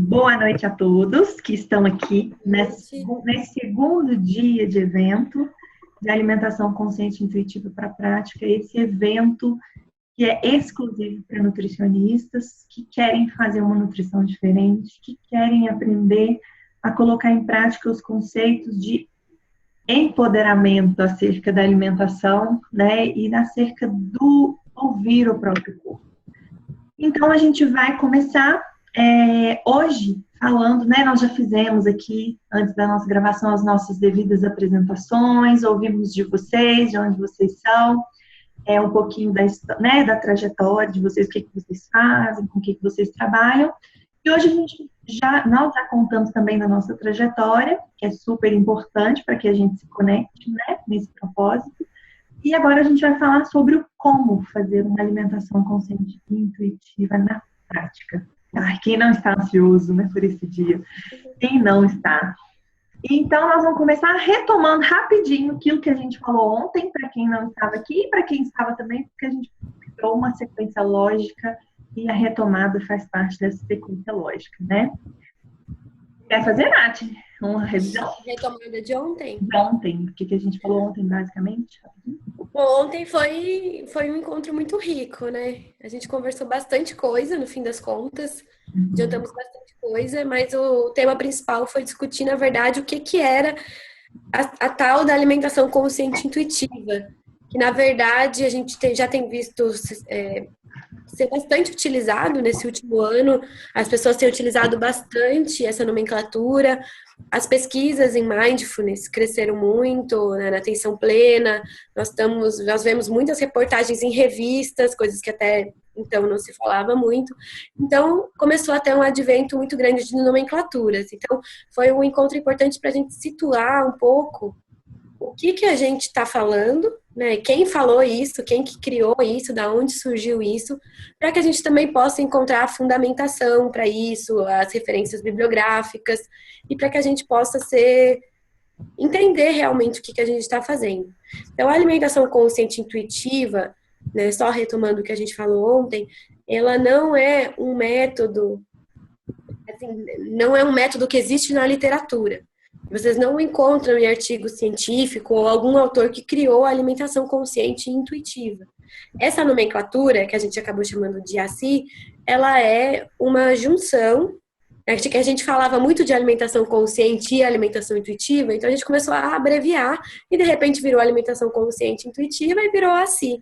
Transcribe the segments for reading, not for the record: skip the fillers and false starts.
Boa noite a todos que estão aqui nesse segundo dia de evento de alimentação consciente e intuitiva para a prática. Esse evento que é exclusivo para nutricionistas que querem fazer uma nutrição diferente, que querem aprender a colocar em prática os conceitos de empoderamento acerca da alimentação, né, e acerca do ouvir o próprio corpo. Então, a gente vai começar hoje falando, né, nós já fizemos aqui, antes da nossa gravação, as nossas devidas apresentações, ouvimos de vocês, de onde vocês são, um pouquinho da trajetória de vocês, o que vocês fazem, com o que vocês trabalham. E hoje nós já contamos também da nossa trajetória, que é super importante para que a gente se conecte, né, nesse propósito. E agora a gente vai falar sobre o como fazer uma alimentação consciente e intuitiva na prática. Ai, quem não está ansioso, né, por esse dia? Quem não está? Então, nós vamos começar retomando rapidinho aquilo que a gente falou ontem, para quem não estava aqui e para quem estava também, porque a gente criou uma sequência lógica e a retomada faz parte dessa sequência lógica, né? Quer fazer, Nath? Uma revisão? Retomada de ontem? De ontem. O que a gente falou ontem, basicamente? Ontem foi um encontro muito rico, né? A gente conversou bastante coisa, no fim das contas. Adiantamos bastante coisa, mas o tema principal foi discutir, na verdade, o que era a tal da alimentação consciente intuitiva. Que, na verdade, a gente já tem visto ser bastante utilizado nesse último ano. As pessoas têm utilizado bastante essa nomenclatura. As pesquisas em mindfulness cresceram muito, né, na atenção plena. Nós vemos muitas reportagens em revistas, coisas que até então não se falava muito. Então, começou a ter um advento muito grande de nomenclaturas. Então, foi um encontro importante para a gente situar um pouco o que a gente está falando, né? Quem falou isso, quem que criou isso, da onde surgiu isso, para que a gente também possa encontrar a fundamentação para isso, as referências bibliográficas, e para que a gente possa entender realmente o que a gente está fazendo. Então, a alimentação consciente intuitiva, né, só retomando o que a gente falou ontem, ela não é um método, assim, não é um método que existe na literatura. Vocês não encontram em artigo científico ou algum autor que criou a alimentação consciente e intuitiva. Essa nomenclatura, que a gente acabou chamando de ACI, ela é uma junção, né, que a gente falava muito de alimentação consciente e alimentação intuitiva, então a gente começou a abreviar e de repente virou alimentação consciente e intuitiva e virou ACI.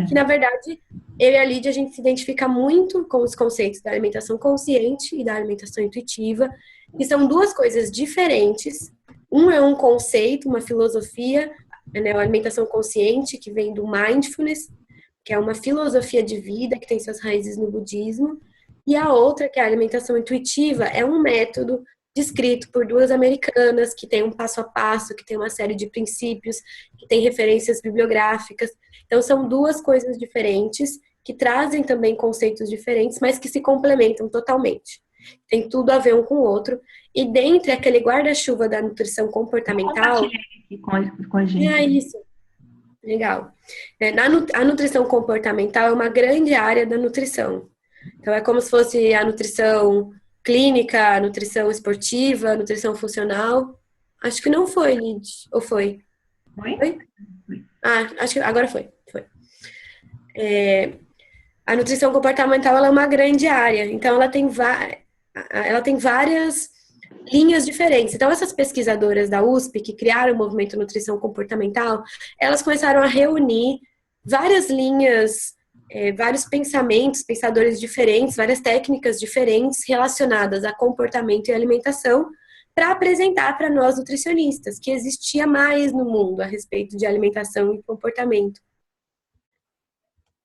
Que na verdade, eu e a Lídia, a gente se identifica muito com os conceitos da alimentação consciente e da alimentação intuitiva, que são duas coisas diferentes. Um é um conceito, uma filosofia, né, a alimentação consciente, que vem do mindfulness, que é uma filosofia de vida que tem suas raízes no budismo, e a outra, que é a alimentação intuitiva, é um método descrito por duas americanas, que tem um passo a passo, que tem uma série de princípios, que tem referências bibliográficas. Então, são duas coisas diferentes, que trazem também conceitos diferentes, mas que se complementam totalmente. Tem tudo a ver um com o outro. E dentre aquele guarda-chuva da nutrição comportamental... Com a gente. É isso. Legal. A nutrição comportamental é uma grande área da nutrição. Então, é como se fosse a nutrição clínica, a nutrição esportiva, a nutrição funcional. Acho que não foi, Lid. Ou foi? Foi? Ah, acho que agora foi. A nutrição comportamental ela é uma grande área. Então, ela tem várias linhas diferentes. Então, essas pesquisadoras da USP, que criaram o movimento Nutrição Comportamental, elas começaram a reunir várias linhas, vários pensamentos, pensadores diferentes, várias técnicas diferentes relacionadas a comportamento e alimentação, para apresentar para nós nutricionistas que existia mais no mundo a respeito de alimentação e comportamento.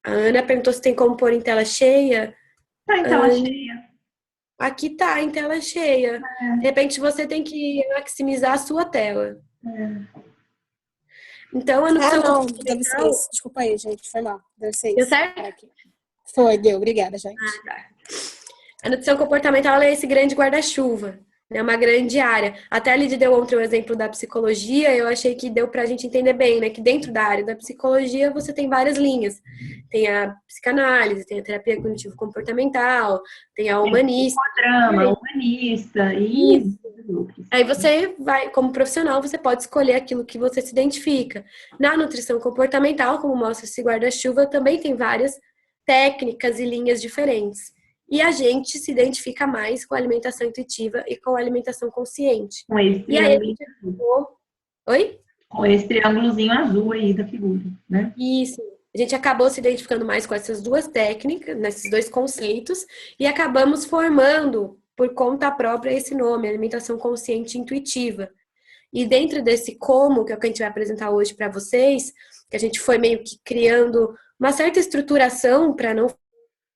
A Ana perguntou se tem como pôr em tela cheia. Tá em tela cheia. Aqui tá em tela cheia. De repente você tem que maximizar a sua tela. Então, a nutrição deve ser isso. Desculpa aí, gente. Foi mal. Deve ser isso. Deu certo? Aqui. Foi, deu. Obrigada, gente. Tá. A nutrição comportamental é esse grande guarda-chuva. É uma grande área. Até a Lidy deu ontem o exemplo da psicologia, eu achei que deu para a gente entender bem, né? Que dentro da área da psicologia você tem várias linhas. Tem a psicanálise, tem a terapia cognitivo-comportamental, tem a humanista. Psicodrama, humanista e Isso. Aí você vai, como profissional, você pode escolher aquilo que você se identifica. Na nutrição comportamental, como mostra esse guarda-chuva, também tem várias técnicas e linhas diferentes. E a gente se identifica mais com a alimentação intuitiva e com a alimentação consciente. Com esse E aí a triângulo, gente acabou... Oi? com esse triângulozinho azul aí da figura, né? Isso. A gente acabou se identificando mais com essas duas técnicas, nesses dois conceitos, e acabamos formando, por conta própria, esse nome, alimentação consciente e intuitiva. E dentro desse como, que é o que a gente vai apresentar hoje para vocês, que a gente foi meio que criando uma certa estruturação para não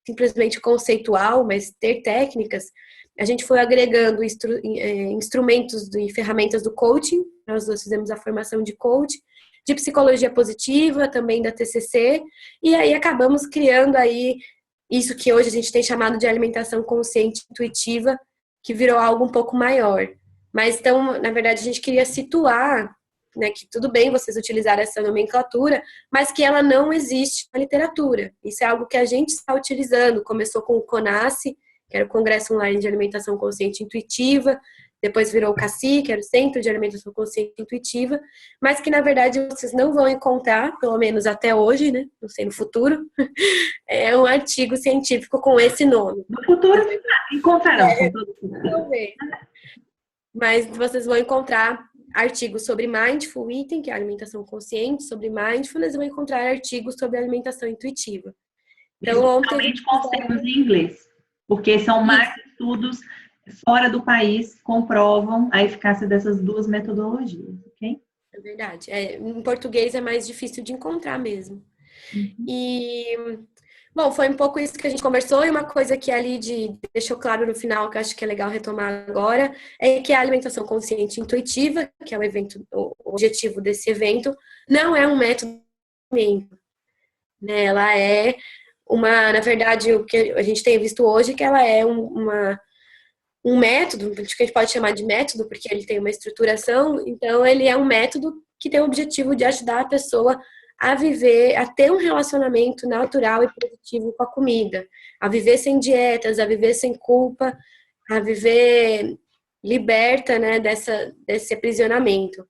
simplesmente conceitual, mas ter técnicas, a gente foi agregando instrumentos e ferramentas do coaching, nós dois fizemos a formação de coach, de psicologia positiva, também da TCC, e aí acabamos criando aí isso que hoje a gente tem chamado de alimentação consciente intuitiva, que virou algo um pouco maior. Mas então, na verdade, a gente queria situar, né, que tudo bem vocês utilizarem essa nomenclatura, mas que ela não existe na literatura. Isso é algo que a gente está utilizando. Começou com o CONASSE, que era o Congresso Online de Alimentação Consciente Intuitiva, depois virou o CACI, que era o Centro de Alimentação Consciente Intuitiva, mas que, na verdade, vocês não vão encontrar, pelo menos até hoje, né, não sei no futuro, é um artigo científico com esse nome. No futuro, encontrarão. Talvez. Mas vocês vão encontrar artigos sobre Mindful Eating, que é a alimentação consciente, sobre Mindfulness, e vão encontrar artigos sobre alimentação intuitiva. Então, ontem com os termos em inglês, porque são mais estudos fora do país comprovam a eficácia dessas duas metodologias, ok? É verdade. Em português é mais difícil de encontrar mesmo. E, bom, foi um pouco isso que a gente conversou, e uma coisa que a Lidy deixou claro no final, que eu acho que é legal retomar agora, é que a alimentação consciente intuitiva, que é o objetivo desse evento, não é um método de alimento, né? Ela é na verdade, o que a gente tem visto hoje, que ela é um método, que a gente pode chamar de método, porque ele tem uma estruturação, então ele é um método que tem o objetivo de ajudar a pessoa a viver, a ter um relacionamento natural e positivo com a comida, a viver sem dietas, a viver sem culpa, a viver liberta, né, desse aprisionamento.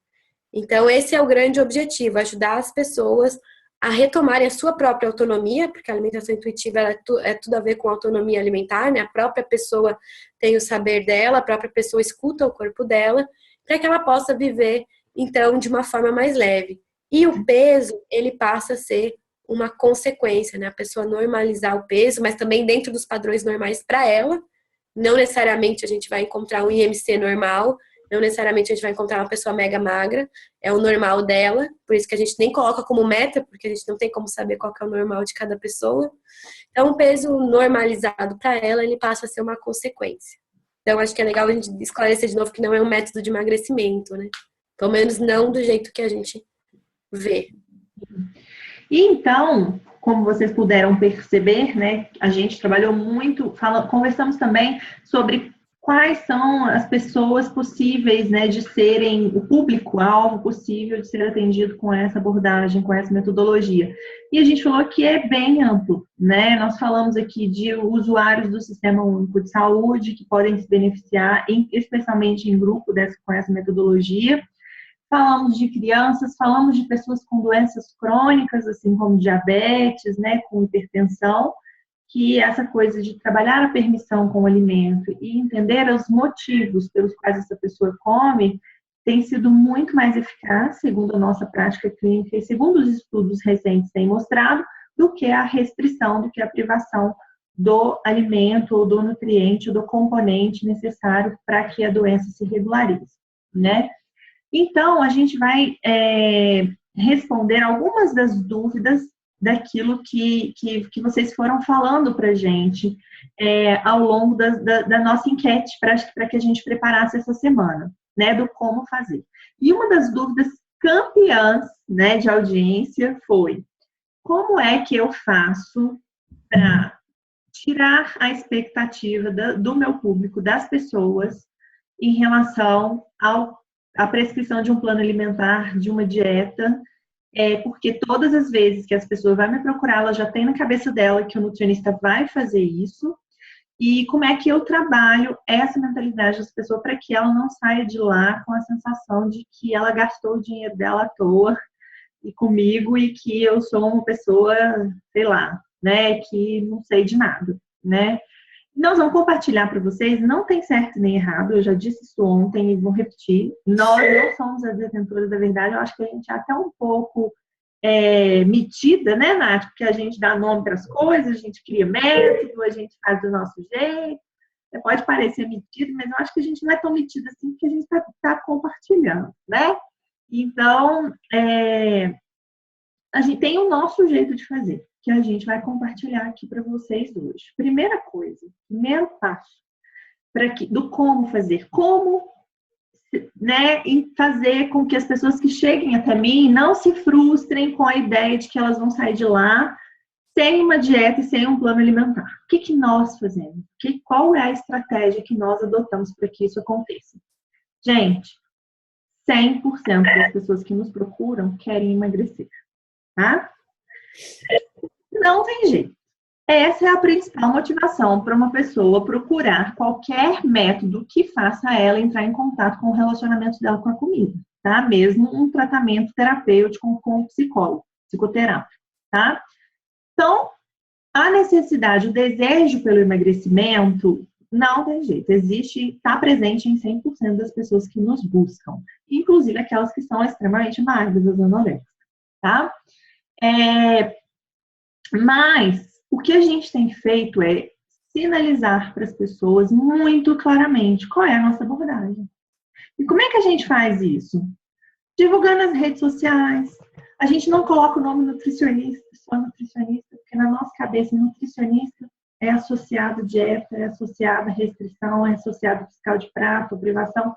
Então esse é o grande objetivo, ajudar as pessoas a retomarem a sua própria autonomia, porque a alimentação intuitiva é tudo a ver com autonomia alimentar, né? A própria pessoa tem o saber dela, a própria pessoa escuta o corpo dela, para que ela possa viver, então, de uma forma mais leve. E o peso, ele passa a ser uma consequência, né? A pessoa normalizar o peso, mas também dentro dos padrões normais para ela. Não necessariamente a gente vai encontrar um IMC normal, não necessariamente a gente vai encontrar uma pessoa mega magra, é o normal dela, por isso que a gente nem coloca como meta, porque a gente não tem como saber qual que é o normal de cada pessoa. Então, o peso normalizado para ela, ele passa a ser uma consequência. Então, acho que é legal a gente esclarecer de novo que não é um método de emagrecimento, né? Pelo menos não do jeito que a gente vê. E então, como vocês puderam perceber, né, a gente trabalhou muito, conversamos também sobre quais são as pessoas possíveis, né, de serem o público-alvo possível de ser atendido com essa abordagem, com essa metodologia. E a gente falou que é bem amplo, né? Nós falamos aqui de usuários do Sistema Único de Saúde que podem se beneficiar, especialmente em grupo com essa metodologia. Falamos de crianças, falamos de pessoas com doenças crônicas, assim como diabetes, né, com hipertensão, que essa coisa de trabalhar a permissão com o alimento e entender os motivos pelos quais essa pessoa come tem sido muito mais eficaz, segundo a nossa prática clínica e segundo os estudos recentes têm mostrado, do que a restrição, do que a privação do alimento, ou do nutriente, ou do componente necessário para que a doença se regularize, né? Então, a gente vai responder algumas das dúvidas daquilo que vocês foram falando para a gente ao longo da nossa enquete, para que a gente preparasse essa semana, né, do como fazer. E uma das dúvidas campeãs, né, de audiência foi: como é que eu faço para tirar a expectativa do meu público, das pessoas, em relação à prescrição de um plano alimentar, de uma dieta, porque todas as vezes que as pessoas vão me procurar, ela já tem na cabeça dela que o nutricionista vai fazer isso. E como é que eu trabalho essa mentalidade das pessoas para que ela não saia de lá com a sensação de que ela gastou o dinheiro dela à toa e comigo e que eu sou uma pessoa, sei lá, né, que não sei de nada, né? Nós vamos compartilhar para vocês, não tem certo nem errado, eu já disse isso ontem e vou repetir. Nós não somos as detentoras da verdade, eu acho que a gente é até um pouco metida, né, Nath? Porque a gente dá nome para as coisas, a gente cria método, a gente faz do nosso jeito. Pode parecer metido, mas eu acho que a gente não é tão metida assim, porque a gente está compartilhando, né? Então, a gente tem o nosso jeito de fazer, que a gente vai compartilhar aqui para vocês hoje. Primeira coisa, primeiro passo do como fazer. Como, né, fazer com que as pessoas que cheguem até mim não se frustrem com a ideia de que elas vão sair de lá sem uma dieta e sem um plano alimentar. O que nós fazemos? Qual é a estratégia que nós adotamos para que isso aconteça? Gente, 100% das pessoas que nos procuram querem emagrecer, tá? Não tem jeito. Essa é a principal motivação para uma pessoa procurar qualquer método que faça ela entrar em contato com o relacionamento dela com a comida, tá? Mesmo um tratamento terapêutico com um psicólogo, psicoterápico, tá? Então, a necessidade, o desejo pelo emagrecimento, não tem jeito. Está presente em 100% das pessoas que nos buscam, inclusive aquelas que são extremamente magras, as anoréxicas, tá? Mas o que a gente tem feito é sinalizar para as pessoas muito claramente qual é a nossa abordagem. E como é que a gente faz isso? Divulgando nas redes sociais. A gente não coloca o nome nutricionista, só nutricionista, porque na nossa cabeça nutricionista é associado a dieta, é associado a restrição, é associado a fiscal de prato, privação.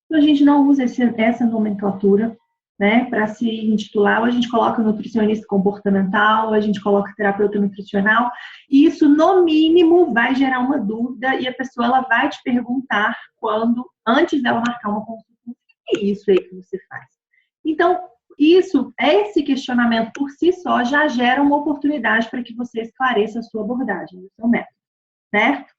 Então a gente não usa essa nomenclatura, né, para se intitular, ou a gente coloca nutricionista comportamental, ou a gente coloca terapeuta nutricional, e isso, no mínimo, vai gerar uma dúvida, e a pessoa ela vai te perguntar antes dela marcar uma consulta, o que é isso aí que você faz? Então, esse questionamento por si só já gera uma oportunidade para que você esclareça a sua abordagem, o seu método, certo?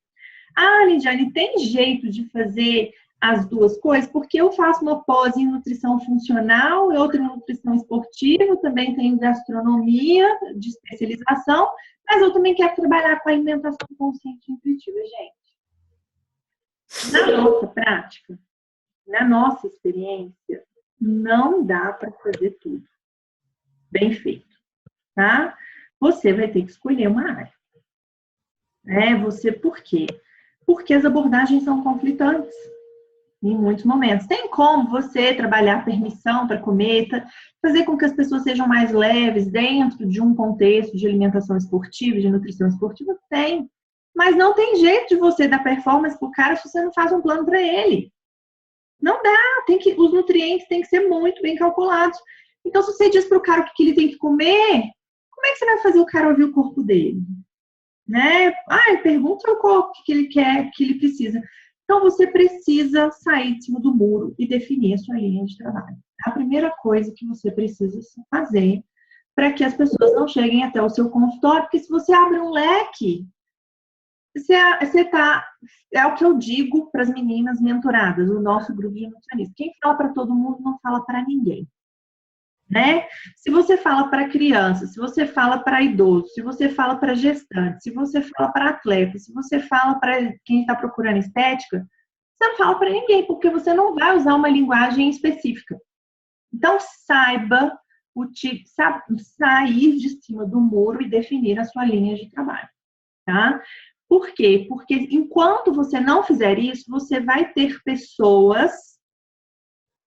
Ah, Lidiane, tem jeito de fazer as duas coisas? Porque eu faço uma pós em nutrição funcional e outra em nutrição esportiva, também tenho gastronomia de especialização, mas eu também quero trabalhar com alimentação consciente e intuitiva, gente. Na nossa prática, na nossa experiência, não dá para fazer tudo bem feito, tá? Você vai ter que escolher uma área. Por quê? Porque as abordagens são conflitantes em muitos momentos. Tem como você trabalhar permissão para comer, fazer com que as pessoas sejam mais leves dentro de um contexto de alimentação esportiva, de nutrição esportiva? Tem. Mas não tem jeito de você dar performance pro cara se você não faz um plano para ele. Não dá. Os nutrientes têm que ser muito bem calculados. Então, se você diz para o cara o que ele tem que comer, como é que você vai fazer o cara ouvir o corpo dele? Né? Pergunta o corpo o que ele quer, o que ele precisa. Então, você precisa sair de cima do muro e definir a sua linha de trabalho. A primeira coisa que você precisa fazer para que as pessoas não cheguem até o seu consultório, porque se você abre um leque, é o que eu digo para as meninas mentoradas, o nosso grupo de nutricionistas. Quem fala para todo mundo não fala para ninguém. Né? Se você fala para criança, se você fala para idoso, se você fala para gestante, se você fala para atleta, se você fala para quem está procurando estética, você não fala para ninguém, porque você não vai usar uma linguagem específica. Então, saiba sair de cima do muro e definir a sua linha de trabalho, tá? Por quê? Porque enquanto você não fizer isso, você vai ter pessoas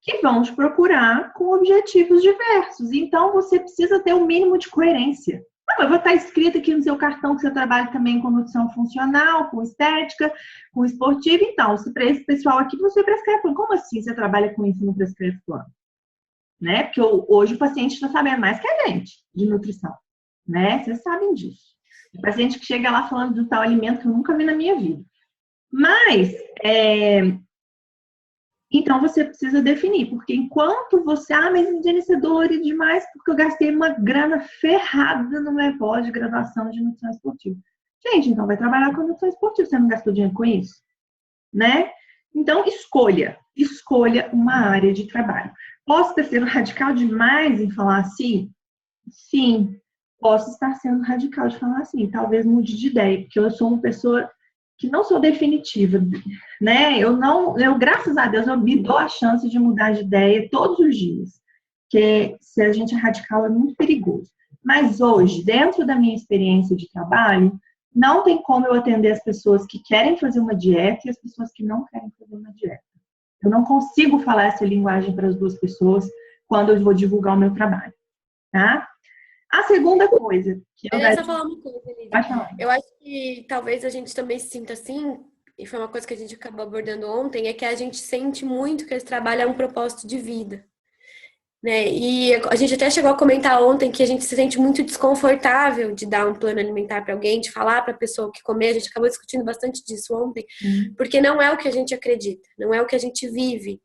que vão te procurar com objetivos diversos. Então, você precisa ter um mínimo de coerência. Não, vai estar escrito aqui no seu cartão que você trabalha também com nutrição funcional, com estética, com esportiva. Então, se para esse pessoal aqui, você prescreve plano. Como assim você trabalha com isso e não prescreve plano? Né? Porque hoje o paciente está sabendo mais que a gente de nutrição. Né? Vocês sabem disso. O paciente que chega lá falando do tal alimento que eu nunca vi na minha vida. Mas, Então, você precisa definir, porque enquanto você, mas Janice, é dolorido demais, porque eu gastei uma grana ferrada no meu pós-graduação de nutrição esportiva. Gente, então vai trabalhar com nutrição esportiva, você não gastou dinheiro com isso, né? Então, escolha uma área de trabalho. Posso ter sido radical demais em falar assim? Sim, posso estar sendo radical de falar assim, talvez mude de ideia, porque eu sou uma pessoa que não sou definitiva, né? Eu graças a Deus, eu me dou a chance de mudar de ideia todos os dias, que se a gente é radical é muito perigoso. Mas hoje, dentro da minha experiência de trabalho, não tem como eu atender as pessoas que querem fazer uma dieta e as pessoas que não querem fazer uma dieta. Eu não consigo falar essa linguagem para as duas pessoas quando eu vou divulgar o meu trabalho, tá? A segunda coisa que eu Só falar uma coisa, Lídia. Pode falar. Eu acho que talvez a gente também se sinta assim, e foi uma coisa que a gente acabou abordando ontem, é que a gente sente muito que esse trabalho é um propósito de vida. Né? E a gente até chegou a comentar ontem que a gente se sente muito desconfortável de dar um plano alimentar para alguém, de falar para a pessoa o que comer. A gente acabou discutindo bastante disso ontem, porque não é o que a gente acredita, não é o que a gente vive.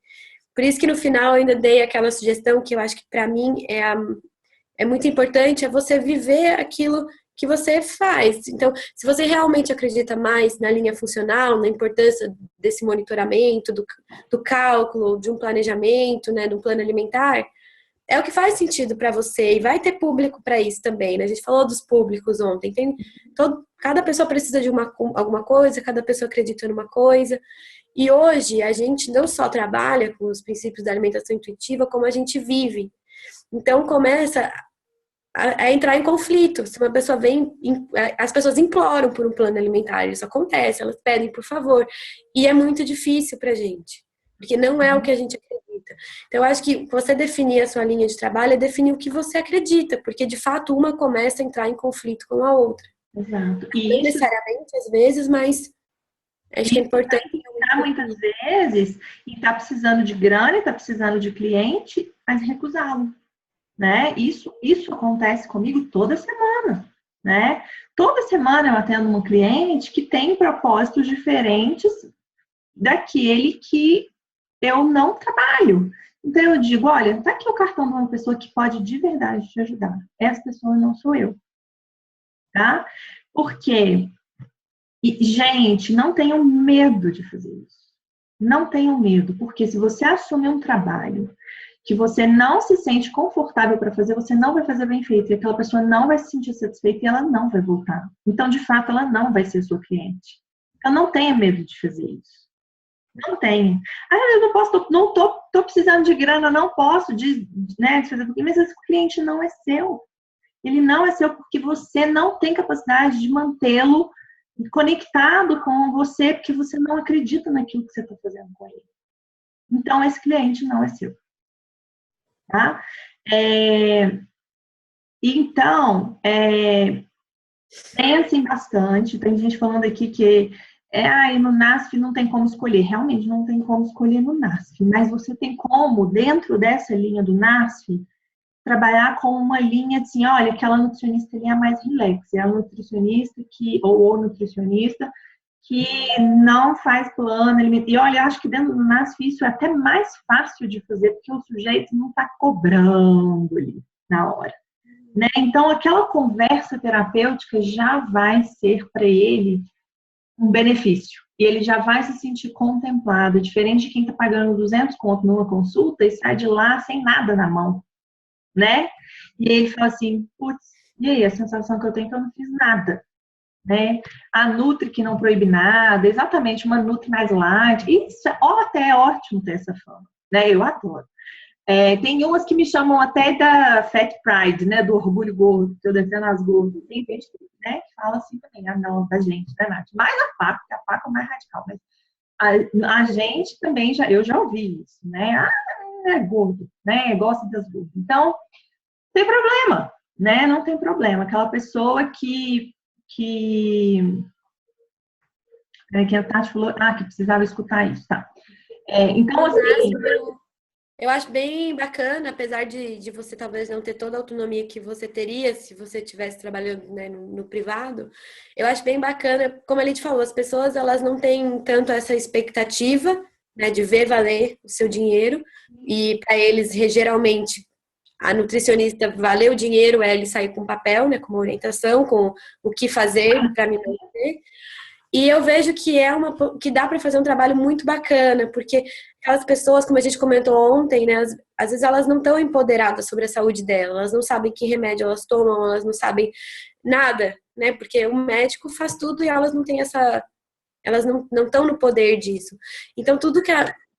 Por isso que no final eu ainda dei aquela sugestão que eu acho que para mim é muito importante, é você viver aquilo que você faz. Então, se você realmente acredita mais na linha funcional, na importância desse monitoramento, do cálculo, de um planejamento, né, de um plano alimentar, é o que faz sentido para você e vai ter público para isso também, né? A gente falou dos públicos ontem. Cada pessoa precisa de alguma coisa, cada pessoa acredita numa coisa. E hoje a gente não só trabalha com os princípios da alimentação intuitiva, como a gente vive. Então começa a entrar em conflito. Se uma pessoa vem, as pessoas imploram por um plano alimentar, isso acontece, elas pedem por favor. E é muito difícil pra gente, porque não é o que a gente acredita. Então, eu acho que você definir a sua linha de trabalho é definir o que você acredita, porque de fato uma começa a entrar em conflito com a outra. Exato. Não necessariamente, às vezes, mas acho que é importante. Muitas vezes, e está precisando de grana, está precisando de cliente, mas recusá-lo. Né? Isso acontece comigo toda semana, né? Toda semana eu atendo um cliente que tem propósitos diferentes daquele que eu não trabalho. Então eu digo, olha, tá aqui o cartão de uma pessoa que pode de verdade te ajudar. Essa pessoa não sou eu, tá? Porque, gente, não tenham medo de fazer isso. Não tenham medo, porque se você assumir um trabalho que você não se sente confortável para fazer, você não vai fazer bem feito. E aquela pessoa não vai se sentir satisfeita e ela não vai voltar. Então, de fato, ela não vai ser sua cliente. Então, não tenha medo de fazer isso. Não tenha. Eu não posso, não tô precisando de grana, não posso de fazer porque, mas esse cliente não é seu. Ele não é seu porque você não tem capacidade de mantê-lo conectado com você, porque você não acredita naquilo que você está fazendo com ele. Então, esse cliente não é seu. Tá? Então, pensem bastante. Tem gente falando aqui que no NASF não tem como escolher. Realmente não tem como escolher no NASF, mas você tem como, dentro dessa linha do NASF, trabalhar com uma linha assim, olha, aquela nutricionista ali é mais relax, é a nutricionista ou nutricionista que não faz plano alimentar. E olha, acho que dentro do NASF isso é até mais fácil de fazer, porque o sujeito não está cobrando ali na hora. Né? Então, aquela conversa terapêutica já vai ser para ele um benefício. E ele já vai se sentir contemplado, diferente de quem está pagando 200 conto numa consulta e sai de lá sem nada na mão. Né? E aí ele fala assim, putz, e aí, a sensação que eu tenho é que eu não fiz nada. Né? A Nutri que não proíbe nada, exatamente, uma Nutri mais light. Isso até é ótimo ter essa fama. Né? Eu adoro. Tem umas que me chamam até da Fat Pride, né? Do orgulho gordo, que eu defendo as gordas. Tem gente que fala assim também, não, da gente, né, Nath? Mais a Paco é mais radical, mas a gente também, eu já ouvi isso, né? É gordo, né? Gosta das gordas. Então, não tem problema, né? Não tem problema. Aquela pessoa que a Tati falou, que precisava escutar isso, tá? Então, assim... Eu acho bem bacana, apesar de você talvez não ter toda a autonomia que você teria se você estivesse trabalhando, né, no privado. Eu acho bem bacana, como a Lid falou, as pessoas elas não têm tanto essa expectativa né, de ver valer o seu dinheiro, e para eles, geralmente, a nutricionista valer o dinheiro é ele sair com papel, né, com uma orientação, com o que fazer para me manter. E eu vejo que que dá para fazer um trabalho muito bacana, porque aquelas pessoas, como a gente comentou ontem, né, às vezes elas não estão empoderadas sobre a saúde delas, elas não sabem que remédio elas tomam, elas não sabem nada, né, porque o médico faz tudo e elas não têm elas não estão no poder disso. Então,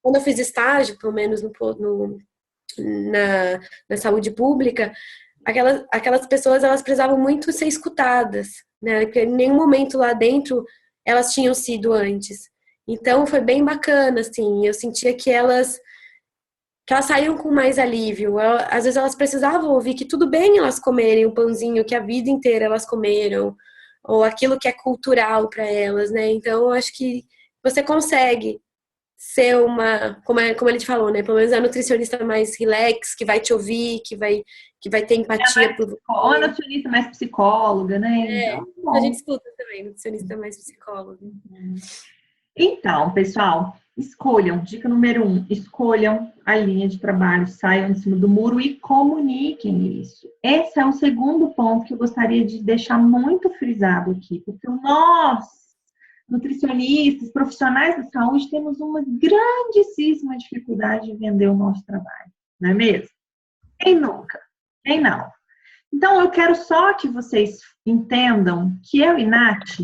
quando eu fiz estágio, pelo menos na saúde pública, aquelas pessoas, elas precisavam muito ser escutadas, né, porque em nenhum momento lá dentro elas tinham sido antes. Então, foi bem bacana, assim, eu sentia que elas saíam com mais alívio. Às vezes elas precisavam ouvir que tudo bem elas comerem o pãozinho que a vida inteira elas comeram, ou aquilo que é cultural para elas, né? Então, eu acho que você consegue ser como ele te falou, né? Pelo menos a nutricionista mais relax, que vai te ouvir, que vai ter empatia por você. Ou a nutricionista mais psicóloga, né? Então, a gente escuta também, nutricionista mais psicóloga. Então, pessoal, escolham, dica número 1, escolham a linha de trabalho, saiam em cima do muro e comuniquem isso. Esse é o segundo ponto que eu gostaria de deixar muito frisado aqui, porque nós, nutricionistas, profissionais da saúde, temos uma grandíssima dificuldade de vender o nosso trabalho, não é mesmo? Quem nunca? Quem não? Então, eu quero só que vocês entendam que eu e Nath,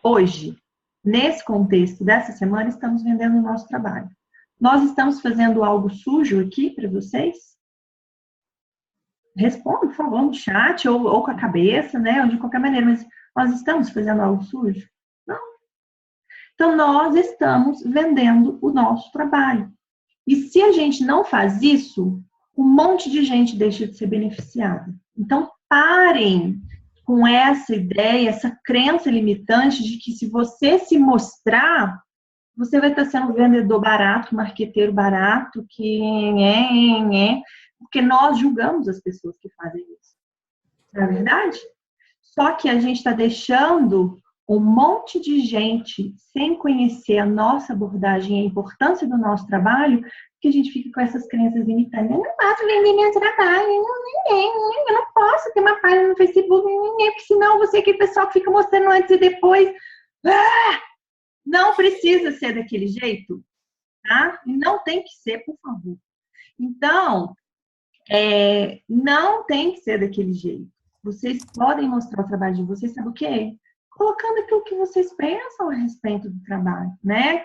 hoje, nesse contexto dessa semana, estamos vendendo o nosso trabalho. Nós estamos fazendo algo sujo aqui para vocês? Responda, por favor, no chat ou com a cabeça, né? Ou de qualquer maneira, mas nós estamos fazendo algo sujo? Não. Então, nós estamos vendendo o nosso trabalho. E se a gente não faz isso, um monte de gente deixa de ser beneficiada. Então, parem com essa ideia, essa crença limitante de que se você se mostrar, você vai estar sendo um vendedor barato, marqueteiro barato, porque nós julgamos as pessoas que fazem isso. Não é verdade? Só que a gente está deixando um monte de gente sem conhecer a nossa abordagem e a importância do nosso trabalho, que a gente fica com essas crenças limitantes. Eu não posso vender meu trabalho, eu não posso ter uma página no Facebook, porque senão você é aquele pessoal que fica mostrando antes e depois. Não precisa ser daquele jeito, tá? Não tem que ser, por favor. Então, não tem que ser daquele jeito. Vocês podem mostrar o trabalho de vocês, sabe o quê? Colocando aquilo que vocês pensam a respeito do trabalho, né?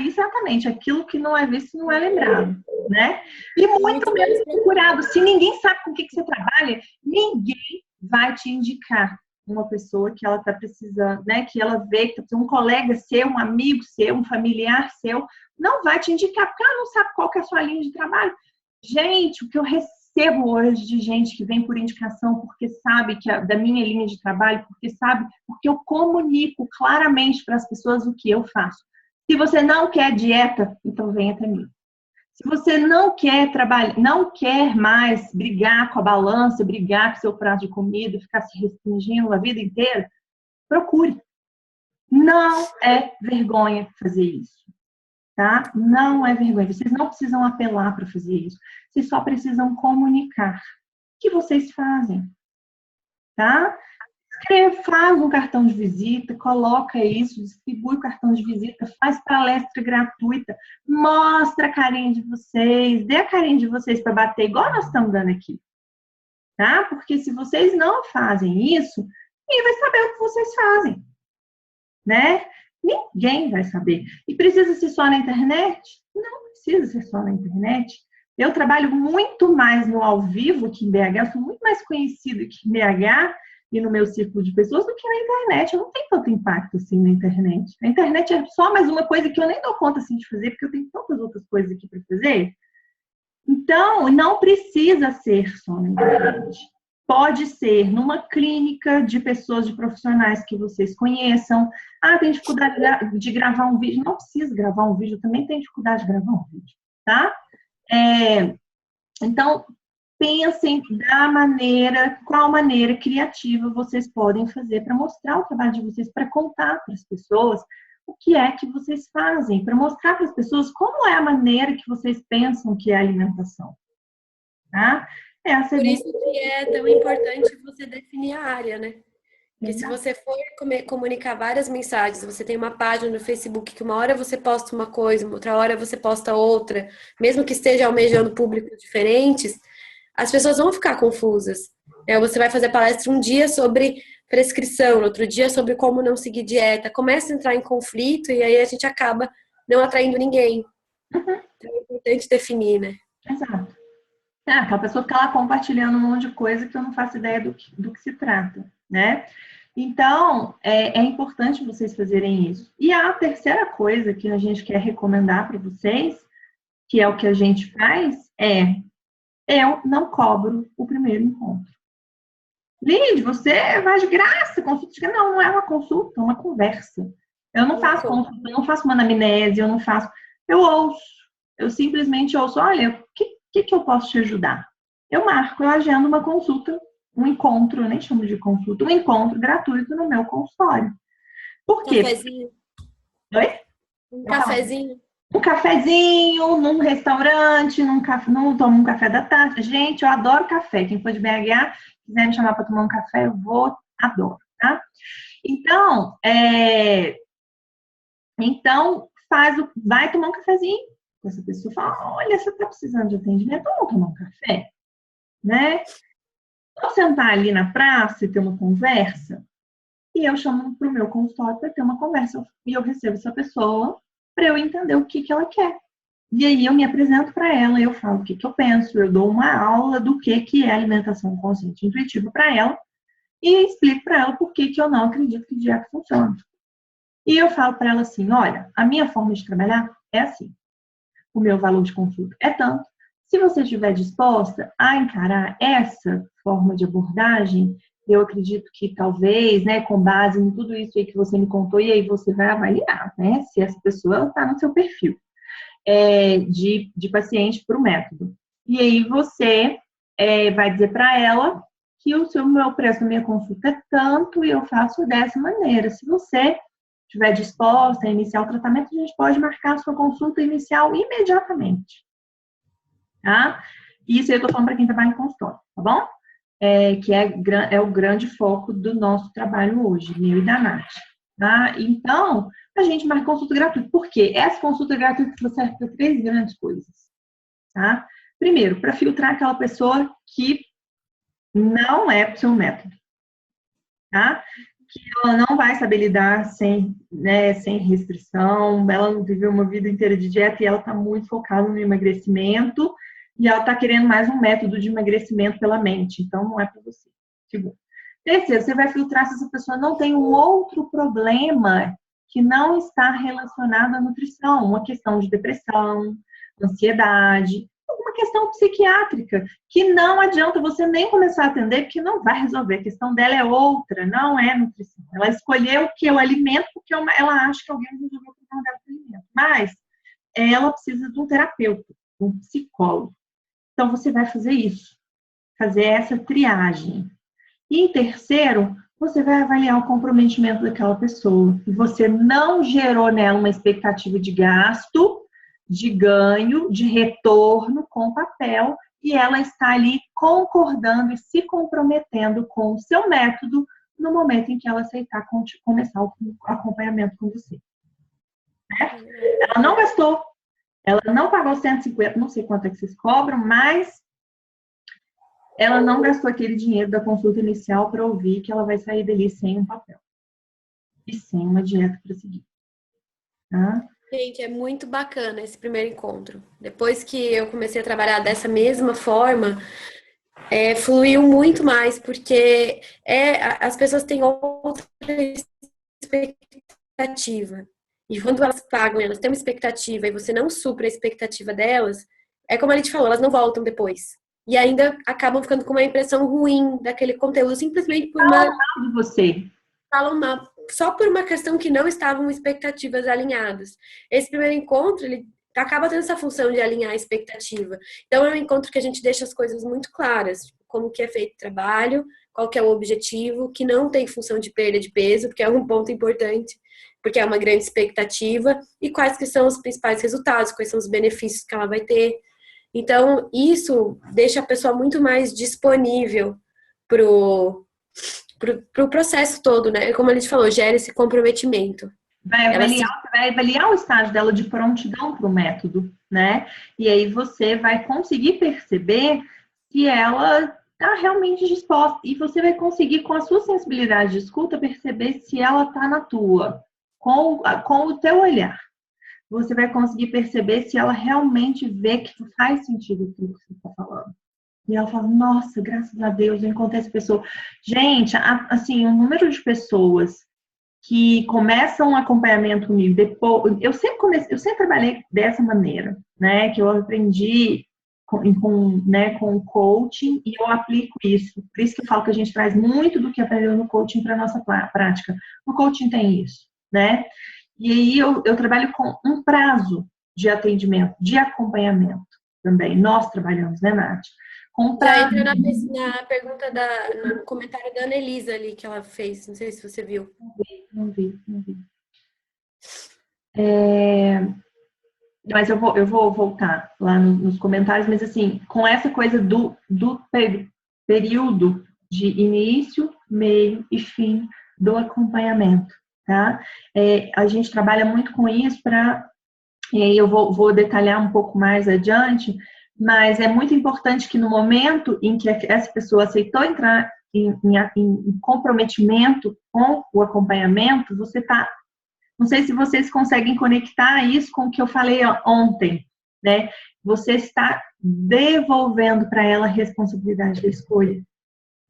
Exatamente, aquilo que não é visto não é lembrado, né? E muito menos procurado. Se ninguém sabe com o que você trabalha, ninguém vai te indicar uma pessoa que ela está precisando, né? Que ela vê que um colega seu, um amigo seu, um familiar seu, não vai te indicar, porque ela não sabe qual que é a sua linha de trabalho. Gente, o que eu recebo hoje de gente que vem por indicação porque sabe que da minha linha de trabalho, porque eu comunico claramente para as pessoas o que eu faço. Se você não quer dieta, então venha até mim. Se você não quer trabalhar, não quer mais brigar com a balança, brigar com o seu prato de comida, ficar se restringindo a vida inteira, procure. Não é vergonha fazer isso. Tá? Não é vergonha. Vocês não precisam apelar para fazer isso. Vocês só precisam comunicar o que vocês fazem. Tá? Faz um cartão de visita, coloca isso, distribui o cartão de visita, faz palestra gratuita, mostra a carinha de vocês, dê a carinha de vocês para bater, igual nós estamos dando aqui. Tá? Porque se vocês não fazem isso, ninguém vai saber o que vocês fazem. Né? Ninguém vai saber. E precisa ser só na internet? Não precisa ser só na internet. Eu trabalho muito mais no ao vivo aqui em BH, eu sou muito mais conhecida aqui em BH e no meu círculo de pessoas do que na internet. Eu não tenho tanto impacto assim na internet. A internet é só mais uma coisa que eu nem dou conta assim, de fazer, porque eu tenho tantas outras coisas aqui para fazer. Então, não precisa ser só na internet. Pode ser numa clínica de pessoas, de profissionais que vocês conheçam. Tem dificuldade de gravar um vídeo. Não precisa gravar um vídeo, eu também tenho dificuldade de gravar um vídeo, tá? Então, pensem qual maneira criativa vocês podem fazer para mostrar o trabalho de vocês, para contar para as pessoas o que é que vocês fazem, para mostrar para as pessoas como é a maneira que vocês pensam que é a alimentação. Tá? Essa é Por bem... isso que é tão importante você definir a área, né? Porque se Exato. você for comunicar várias mensagens, você tem uma página no Facebook que uma hora você posta uma coisa, outra hora você posta outra, mesmo que esteja almejando públicos diferentes, as pessoas vão ficar confusas. Você vai fazer palestra um dia sobre prescrição, outro dia sobre como não seguir dieta, começa a entrar em conflito e aí a gente acaba não atraindo ninguém. Então é importante definir, né? Exato. Aquela pessoa fica lá compartilhando um monte de coisa que eu não faço ideia do que se trata, né? Então, é importante vocês fazerem isso. E a terceira coisa que a gente quer recomendar para vocês, que é o que a gente faz, eu não cobro o primeiro encontro. Lid, você vai de graça, consulta de graça. Não é uma consulta, é uma conversa. Eu não faço consulta, eu não faço uma anamnese, eu ouço. Eu simplesmente ouço, olha, o que eu posso te ajudar? Eu agendo uma consulta, um encontro, eu nem chamo de consulta, um encontro gratuito no meu consultório. Por quê? Cafezinho. Oi? Um cafezinho. Um cafezinho, num restaurante, não tomo um café da tarde. Gente, eu adoro café. Quem for de BH, quiser me chamar para tomar um café, eu vou, adoro, tá? Então, vai tomar um cafezinho. Essa pessoa fala, olha, você está precisando de atendimento, vamos tomar um café, né? Vamos sentar ali na praça e ter uma conversa. E eu chamo para o meu consultório para ter uma conversa. E eu recebo essa pessoa para eu entender o que ela quer. E aí eu me apresento para ela, eu falo o que eu penso, eu dou uma aula do que é alimentação consciente e intuitiva para ela e explico para ela por que eu não acredito que dieta funciona. E eu falo para ela assim, olha, a minha forma de trabalhar é assim. O meu valor de consulta é tanto. Se você estiver disposta a encarar essa forma de abordagem, eu acredito que talvez, né, com base em tudo isso aí que você me contou, e aí você vai avaliar, né, se essa pessoa está no seu perfil de paciente para o método. E aí você vai dizer para ela que o meu preço da minha consulta é tanto e eu faço dessa maneira. Se você estiver disposta a iniciar o tratamento, a gente pode marcar a sua consulta inicial imediatamente. Tá? Isso eu estou falando para quem trabalha em consultório, tá bom? Que é o grande foco do nosso trabalho hoje, meu e da Nath. Tá? Então, a gente marca consulta gratuita. Por quê? Essa consulta gratuita serve para 3 grandes coisas. Tá? Primeiro, para filtrar aquela pessoa que não é para o seu método. Tá? Que ela não vai saber lidar sem restrição, ela não viveu uma vida inteira de dieta e ela está muito focada no emagrecimento e ela está querendo mais um método de emagrecimento pela mente, então não é para você. Segundo. Terceiro, você vai filtrar se essa pessoa não tem um outro problema que não está relacionado à nutrição, uma questão de depressão, ansiedade, alguma questão psiquiátrica, que não adianta você nem começar a atender, porque não vai resolver. A questão dela é outra, não é nutrição. Ela escolheu o alimento porque ela acha que alguém resolveu o problema dela com o alimento. Mas ela precisa de um terapeuta, de um psicólogo. Então, você vai fazer isso, fazer essa triagem. E em terceiro, você vai avaliar o comprometimento daquela pessoa. E você não gerou nela uma expectativa de gasto, de ganho, de retorno com o papel, e ela está ali concordando e se comprometendo com o seu método no momento em que ela aceitar começar o acompanhamento com você. Certo? Ela não gastou, ela não pagou 150, não sei quanto é que vocês cobram, mas ela não gastou aquele dinheiro da consulta inicial para ouvir que ela vai sair dali sem um papel e sem uma dieta para seguir. Tá? Gente, é muito bacana esse primeiro encontro. Depois que eu comecei a trabalhar dessa mesma forma, fluiu muito mais, porque as pessoas têm outra expectativa. E quando elas pagam, elas têm uma expectativa e você não supra a expectativa delas, é como a gente falou, elas não voltam depois. E ainda acabam ficando com uma impressão ruim daquele conteúdo, simplesmente por uma... Falam mal de você. Falam mal. Só por uma questão que não estavam expectativas alinhadas. Esse primeiro encontro, ele acaba tendo essa função de alinhar a expectativa. Então, é um encontro que a gente deixa as coisas muito claras. Como que é feito o trabalho, qual que é o objetivo, que não tem função de perda de peso, porque é um ponto importante. porque é uma grande expectativa, e quais que são os principais resultados, quais são os benefícios que ela vai ter. Então, isso deixa a pessoa muito mais disponível pro processo todo, né? Como a gente falou, gera esse comprometimento. Você vai avaliar o estágio dela de prontidão para o método, né? E aí você vai conseguir perceber se ela está realmente disposta. E você vai conseguir, com a sua sensibilidade de escuta, perceber se ela está na tua, com o teu olhar. Você vai conseguir perceber se ela realmente vê que faz sentido aquilo que você está falando. E ela fala, nossa, graças a Deus, eu encontrei essa pessoa. Gente, assim, o número de pessoas que começam um acompanhamento comigo depois, eu sempre trabalhei dessa maneira, né? Que eu aprendi com o coaching e eu aplico isso. Por isso que eu falo que a gente traz muito do que aprendeu no coaching para a nossa prática. No coaching tem isso, né? E aí eu trabalho com um prazo de atendimento, de acompanhamento também. Nós trabalhamos, né, Nath? Com Já prazo. entra na pergunta no comentário da Annelisa ali que ela fez. Não sei se você viu. Não vi. Mas eu vou voltar lá nos comentários, mas assim, com essa coisa do período de início, meio e fim do acompanhamento, tá? A gente trabalha muito com isso e aí eu vou detalhar um pouco mais adiante, mas é muito importante que no momento em que essa pessoa aceitou entrar em comprometimento com o acompanhamento, você está. Não sei se vocês conseguem conectar isso com o que eu falei ontem, né? Você está devolvendo para ela a responsabilidade da escolha.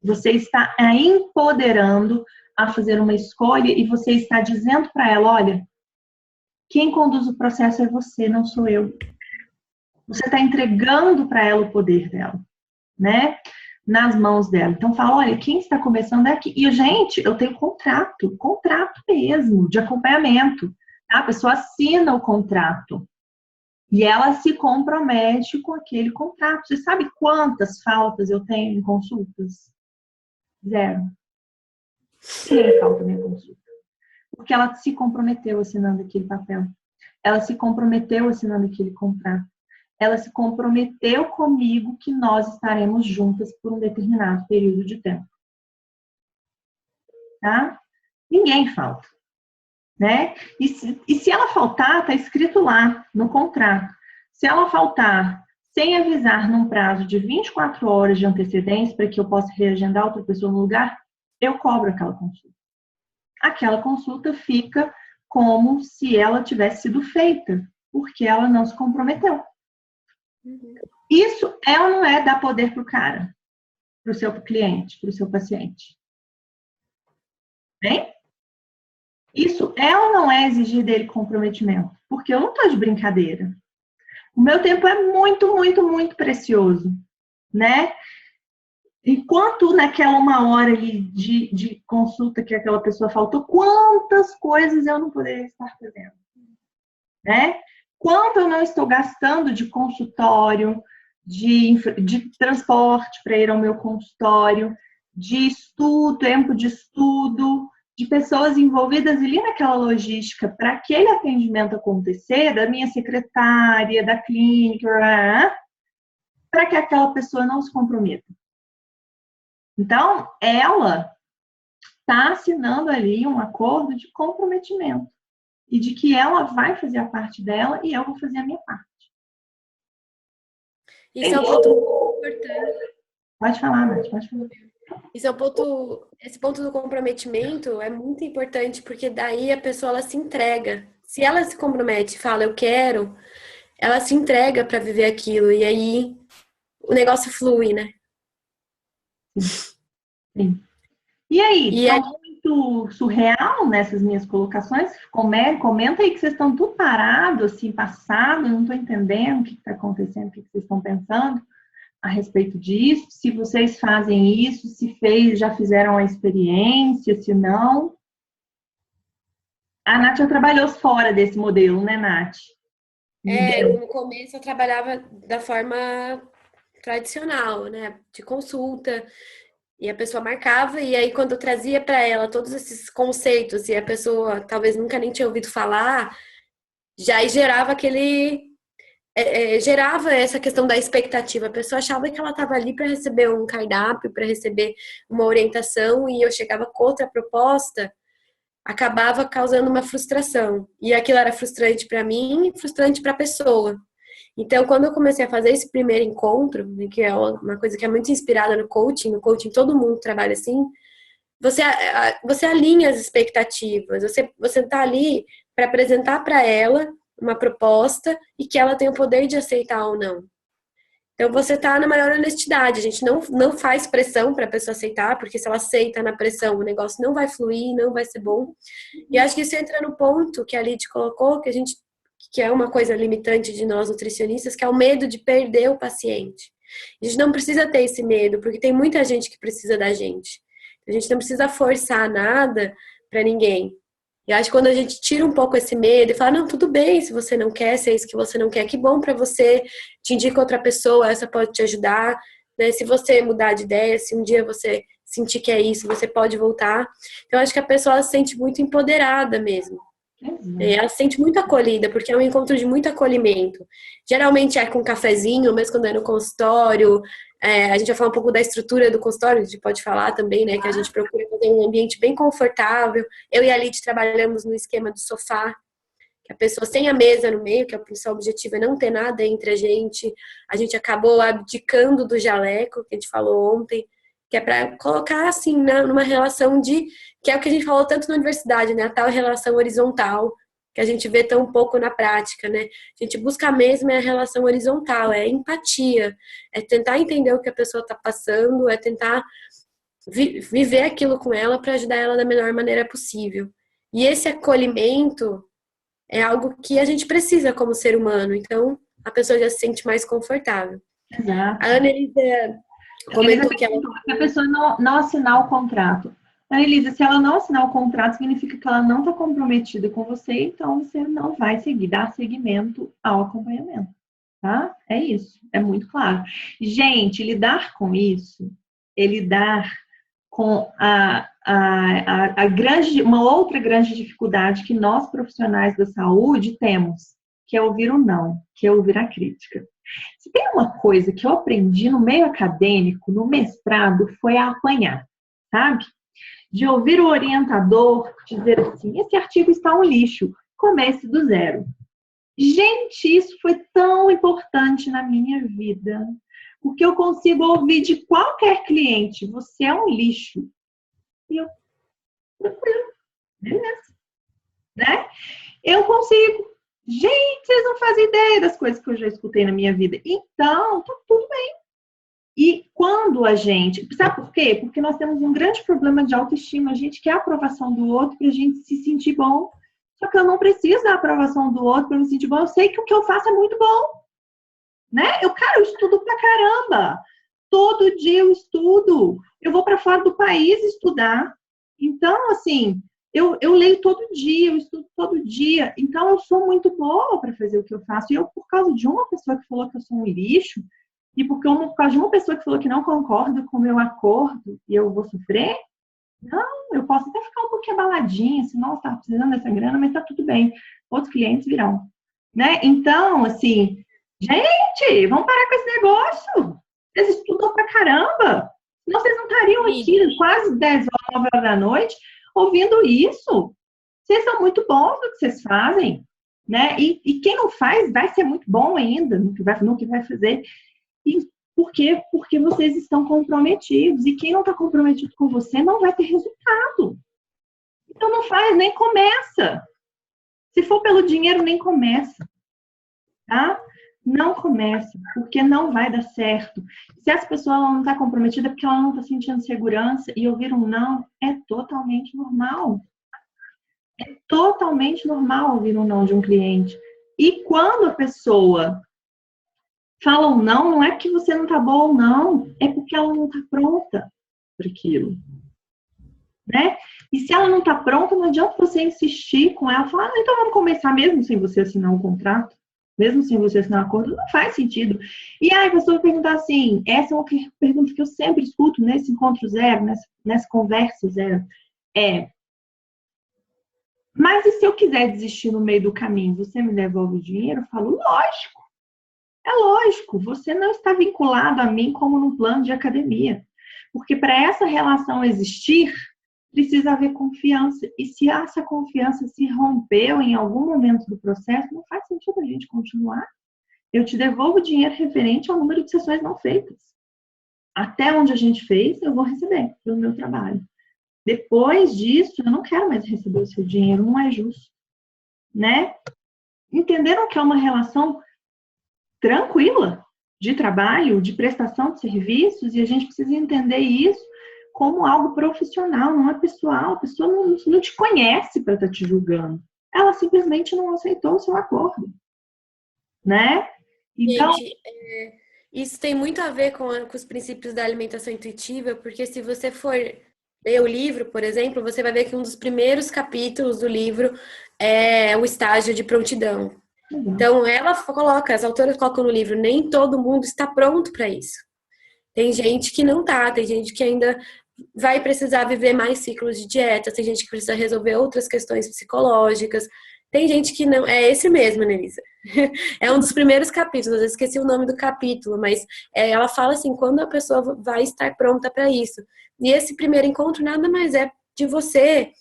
Você está a empoderando a fazer uma escolha e você está dizendo para ela, olha, quem conduz o processo é você, não sou eu. Você está entregando para ela o poder dela, né? Nas mãos dela. Então fala, olha, quem está começando é aqui. E, gente, eu tenho contrato mesmo, de acompanhamento. Tá? A pessoa assina o contrato. E ela se compromete com aquele contrato. Você sabe quantas faltas eu tenho em consultas? 0. Ninguém falta minha consulta. Porque ela se comprometeu assinando aquele papel. Ela se comprometeu assinando aquele contrato. Ela se comprometeu comigo que nós estaremos juntas por um determinado período de tempo. Tá? Ninguém falta, né? E se ela faltar, está escrito lá no contrato. Se ela faltar sem avisar num prazo de 24 horas de antecedência para que eu possa reagendar outra pessoa no lugar, eu cobro aquela consulta. Aquela consulta fica como se ela tivesse sido feita, porque ela não se comprometeu. Isso é ou não é dar poder para o cara, para o seu cliente, para o seu paciente? Bem? Isso é ou não é exigir dele comprometimento? Porque eu não estou de brincadeira. O meu tempo é muito, muito, muito precioso, né? Enquanto naquela 1 hora ali de consulta que aquela pessoa faltou, quantas coisas eu não poderia estar fazendo, né? Quanto eu não estou gastando de consultório, de transporte para ir ao meu consultório, de estudo, tempo de estudo, de pessoas envolvidas ali naquela logística para aquele atendimento acontecer, da minha secretária, da clínica, para que aquela pessoa não se comprometa. Então, ela está assinando ali um acordo de comprometimento e de que ela vai fazer a parte dela e eu vou fazer a minha parte. Isso é um ponto muito importante. Pode falar, Nath, pode falar. Esse ponto do comprometimento é muito importante, porque daí a pessoa ela se entrega. Se ela se compromete e fala, eu quero, ela se entrega para viver aquilo, e aí o negócio flui, né? Sim. E aí, E tá muito surreal nessas minhas colocações? Comenta aí que vocês estão tudo parado, assim, passado, eu não estou entendendo o que está acontecendo, o que vocês estão pensando a respeito disso, se vocês fazem isso, se já fizeram a experiência, se não. A Nath já trabalhou fora desse modelo, né, Nath? no começo eu trabalhava da forma tradicional, né, de consulta, E a pessoa marcava, e aí quando eu trazia para ela todos esses conceitos, e a pessoa talvez nunca nem tinha ouvido falar, já gerava gerava essa questão da expectativa. A pessoa achava que ela estava ali para receber um cardápio, para receber uma orientação, e eu chegava com outra proposta, acabava causando uma frustração. E aquilo era frustrante para mim e frustrante para a pessoa. Então, quando eu comecei a fazer esse primeiro encontro, né, que é uma coisa que é muito inspirada no coaching todo mundo trabalha assim, você alinha as expectativas, você está ali para apresentar para ela uma proposta e que ela tem o poder de aceitar ou não. Então, você está na maior honestidade. A gente não faz pressão para a pessoa aceitar, porque se ela aceita na pressão, o negócio não vai fluir, não vai ser bom. E acho que isso entra no ponto que a Lid colocou, que é uma coisa limitante de nós nutricionistas, que é o medo de perder o paciente. A gente não precisa ter esse medo, porque tem muita gente que precisa da gente. A gente não precisa forçar nada para ninguém. E acho que quando a gente tira um pouco esse medo e fala, não, tudo bem, se você não quer, se é isso que você não quer, que bom para você, te indica outra pessoa, essa pode te ajudar, né? Se você mudar de ideia, se um dia você sentir que é isso, você pode voltar. Então, acho que a pessoa se sente muito empoderada mesmo. Ela se sente muito acolhida, porque é um encontro de muito acolhimento. Geralmente é com um cafezinho, mesmo quando é no consultório. A gente vai falar um pouco da estrutura do consultório, a gente pode falar também, né? Que a gente procura fazer um ambiente bem confortável. Eu e a Lid trabalhamos no esquema do sofá, que a pessoa sem a mesa no meio, que é o principal objetivo é não ter nada entre a gente. A gente acabou abdicando do jaleco, que a gente falou ontem, que é para colocar assim numa relação que é o que a gente falou tanto na universidade, né? A tal relação horizontal, que a gente vê tão pouco na prática, né? A gente busca mesmo a relação horizontal, é empatia, é tentar entender o que a pessoa está passando, é tentar viver aquilo com ela para ajudar ela da melhor maneira possível. E esse acolhimento é algo que a gente precisa como ser humano, então a pessoa já se sente mais confortável. Exato. A Annelise comentou que ela... Se a pessoa não assinar o contrato. Annelise, se ela não assinar o contrato, significa que ela não está comprometida com você, então você não vai dar seguimento ao acompanhamento, tá? É isso, é muito claro. Gente, lidar com isso é lidar com uma outra grande dificuldade que nós, profissionais da saúde, temos, que é ouvir o não, que é ouvir a crítica. Se tem uma coisa que eu aprendi no meio acadêmico, no mestrado, foi a apanhar, sabe? De ouvir o orientador dizer assim, esse artigo está um lixo, comece do zero. Gente, isso foi tão importante na minha vida, porque eu consigo ouvir de qualquer cliente, você é um lixo. E eu, tranquilo, beleza, né? Eu consigo. Gente, vocês não fazem ideia das coisas que eu já escutei na minha vida. Então, tá tudo bem. E quando a gente... Sabe por quê? Porque nós temos um grande problema de autoestima. A gente quer a aprovação do outro pra gente se sentir bom. Só que eu não preciso da aprovação do outro pra me sentir bom. Eu sei que o que eu faço é muito bom. Né? Eu estudo pra caramba. Todo dia eu estudo. Eu vou pra fora do país estudar. Então, assim... Eu leio todo dia, eu estudo todo dia. Então, eu sou muito boa para fazer o que eu faço. E eu, por causa de uma pessoa que falou que eu sou um lixo, e por causa de uma pessoa que falou que não concorda com o meu acordo, e eu vou sofrer, não, eu posso até ficar um pouquinho abaladinha, assim, nossa, tá precisando dessa grana, mas tá tudo bem. Outros clientes virão. Né? Então, assim, gente, vamos parar com esse negócio. Vocês estudam pra caramba. Senão vocês não estariam aqui quase 10 horas, 9 horas da noite, ouvindo isso. Vocês são muito bons no que vocês fazem, né? E quem não faz vai ser muito bom ainda no que vai fazer. E por quê? Porque vocês estão comprometidos. E quem não está comprometido com você não vai ter resultado. Então não faz, nem começa. Se for pelo dinheiro, nem começa. Tá? Não começa, porque não vai dar certo. Se essa pessoa não está comprometida, é porque ela não está sentindo segurança, e ouvir um não é totalmente normal. É totalmente normal ouvir um não de um cliente. E quando a pessoa fala um não, não é que você não está bom ou não, é porque ela não está pronta para aquilo. Né? E se ela não está pronta, não adianta você insistir com ela, falar, então vamos começar mesmo sem você assinar um contrato. mesmo sem você assinar um acordo, não faz sentido. E aí a pessoa vai perguntar assim, essa é uma pergunta que eu sempre escuto nesse encontro zero, nessa conversa zero, mas e se eu quiser desistir no meio do caminho, você me devolve o dinheiro? Eu falo, lógico, é lógico, você não está vinculado a mim como num plano de academia. Porque para essa relação existir, precisa haver confiança. E se essa confiança se rompeu em algum momento do processo, não faz sentido a gente continuar. Eu te devolvo o dinheiro referente ao número de sessões não feitas. Até onde a gente fez, eu vou receber pelo meu trabalho. Depois disso, eu não quero mais receber o seu dinheiro, não é justo. Né? Entenderam que é uma relação tranquila de trabalho, de prestação de serviços, e a gente precisa entender isso como algo profissional, não é pessoal. A pessoa não te conhece para estar te julgando. Ela simplesmente não aceitou o seu acordo. Né? Então, gente, isso tem muito a ver com os princípios da alimentação intuitiva, porque se você for ler o livro, por exemplo, você vai ver que um dos primeiros capítulos do livro é o estágio de prontidão. Então, as autoras colocam no livro, nem todo mundo está pronto para isso. Tem gente que não tá, tem gente que ainda vai precisar viver mais ciclos de dieta, tem gente que precisa resolver outras questões psicológicas, tem gente que não. É esse mesmo, Nelisa. É um dos primeiros capítulos, eu esqueci o nome do capítulo, mas ela fala assim, quando a pessoa vai estar pronta para isso. E esse primeiro encontro nada mais é de você,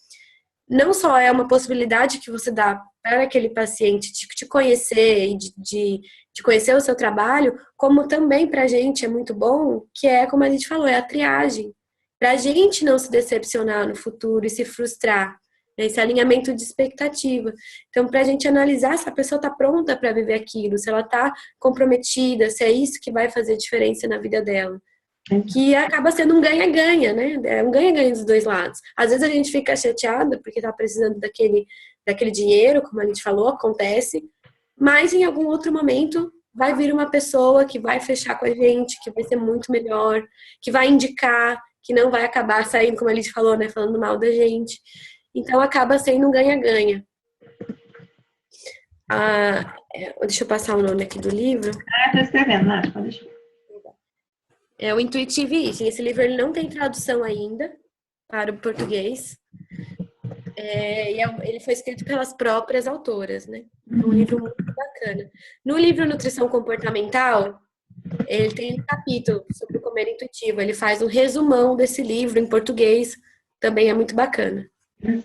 não só é uma possibilidade que você dá para aquele paciente de te conhecer e de conhecer o seu trabalho, como também para a gente é muito bom, que é, como a gente falou, é a triagem. Para a gente não se decepcionar no futuro e se frustrar, né? Esse alinhamento de expectativa. Então, para a gente analisar se a pessoa está pronta para viver aquilo, se ela está comprometida, se é isso que vai fazer diferença na vida dela. Que acaba sendo um ganha-ganha, né? É um ganha-ganha dos dois lados. Às vezes a gente fica chateada porque tá precisando daquele dinheiro, como a gente falou, acontece, mas em algum outro momento vai vir uma pessoa que vai fechar com a gente, que vai ser muito melhor, que vai indicar, que não vai acabar saindo, como a gente falou, né? Falando mal da gente. Então acaba sendo um ganha-ganha. Deixa eu passar o nome aqui do livro. tô escrevendo, Nath, pode deixar. É o Intuitive Eating. Esse livro ele não tem tradução ainda para o português. Ele foi escrito pelas próprias autoras, né? É um livro muito bacana. No livro Nutrição Comportamental, ele tem um capítulo sobre o comer intuitivo. Ele faz um resumão desse livro em português. Também é muito bacana. Vamos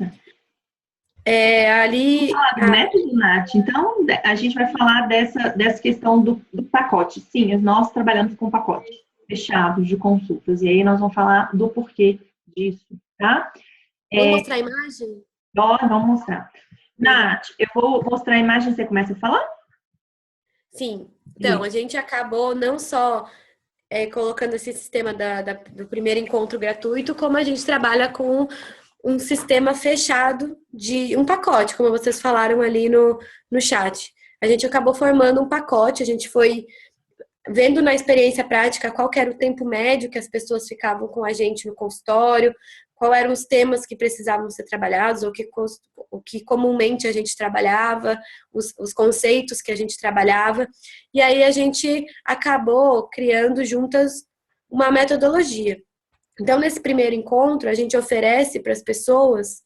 falar do método, Nath. Então, a gente vai falar dessa questão do pacote. Sim, nós trabalhamos com pacotes fechados de consultas. E aí nós vamos falar do porquê disso, tá? Vamos mostrar a imagem? Vamos mostrar. Nath, eu vou mostrar a imagem e você começa a falar? Sim. Então, a gente acabou não só colocando esse sistema do primeiro encontro gratuito, como a gente trabalha com um sistema fechado de um pacote, como vocês falaram ali no chat. A gente acabou formando um pacote, a gente foi vendo na experiência prática qual era o tempo médio que as pessoas ficavam com a gente no consultório, qual eram os temas que precisavam ser trabalhados, ou o que comumente a gente trabalhava, os conceitos que a gente trabalhava. E aí a gente acabou criando juntas uma metodologia. Então, nesse primeiro encontro, a gente oferece para as pessoas,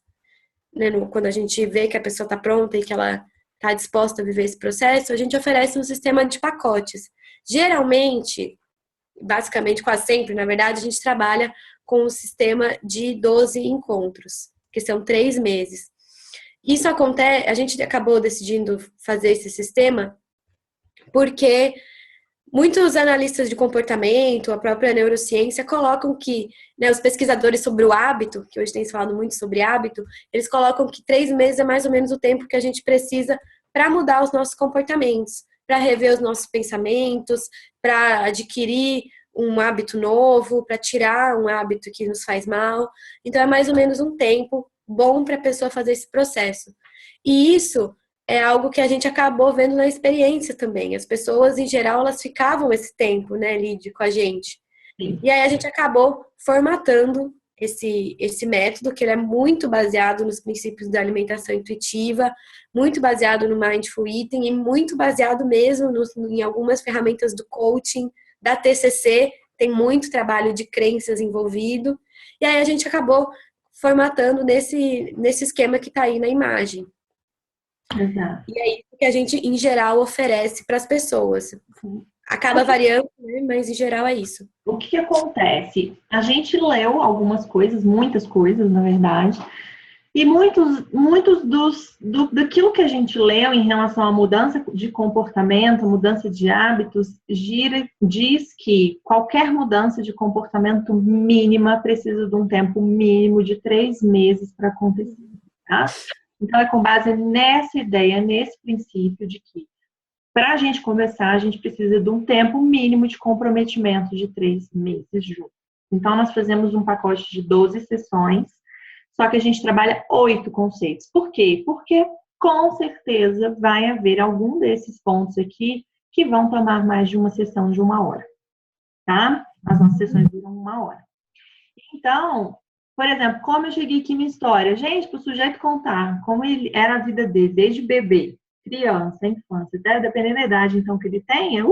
né, quando a gente vê que a pessoa está pronta e que ela está disposta a viver esse processo, a gente oferece um sistema de pacotes. Geralmente, basicamente quase sempre, na verdade, a gente trabalha com um sistema de 12 encontros, que são 3 meses. Isso acontece, a gente acabou decidindo fazer esse sistema porque muitos analistas de comportamento, a própria neurociência, colocam que, né, os pesquisadores sobre o hábito, que hoje tem se falado muito sobre hábito, eles colocam que 3 meses é mais ou menos o tempo que a gente precisa para mudar os nossos comportamentos, para rever os nossos pensamentos, para adquirir um hábito novo, para tirar um hábito que nos faz mal. Então, é mais ou menos um tempo bom para a pessoa fazer esse processo. E isso é algo que a gente acabou vendo na experiência também. As pessoas, em geral, elas ficavam esse tempo, né, Lid, com a gente. Sim. E aí a gente acabou formatando esse método, que ele é muito baseado nos princípios da alimentação intuitiva, muito baseado no Mindful Eating e muito baseado mesmo em algumas ferramentas do coaching, da TCC, tem muito trabalho de crenças envolvido. E aí a gente acabou formatando nesse esquema que está aí na imagem. Exato. E é isso que a gente, em geral, oferece para as pessoas. Acaba variando, né? Mas em geral é isso. O que acontece? A gente leu algumas coisas, muitas coisas, na verdade, e muitos daquilo que a gente leu em relação à mudança de comportamento, mudança de hábitos, diz que qualquer mudança de comportamento mínima precisa de um tempo mínimo de 3 meses para acontecer, tá? Então, é com base nessa ideia, nesse princípio de que para a gente conversar, a gente precisa de um tempo mínimo de comprometimento de 3 meses juntos. Então, nós fazemos um pacote de 12 sessões, só que a gente trabalha 8 conceitos. Por quê? Porque, com certeza, vai haver algum desses pontos aqui que vão tomar mais de uma sessão de 1 hora, tá? As nossas sessões duram 1 hora. Então, por exemplo, como eu cheguei aqui minha história. Gente, para o sujeito contar como ele era a vida dele, desde bebê, criança, infância, até dependendo da idade então que ele tenha,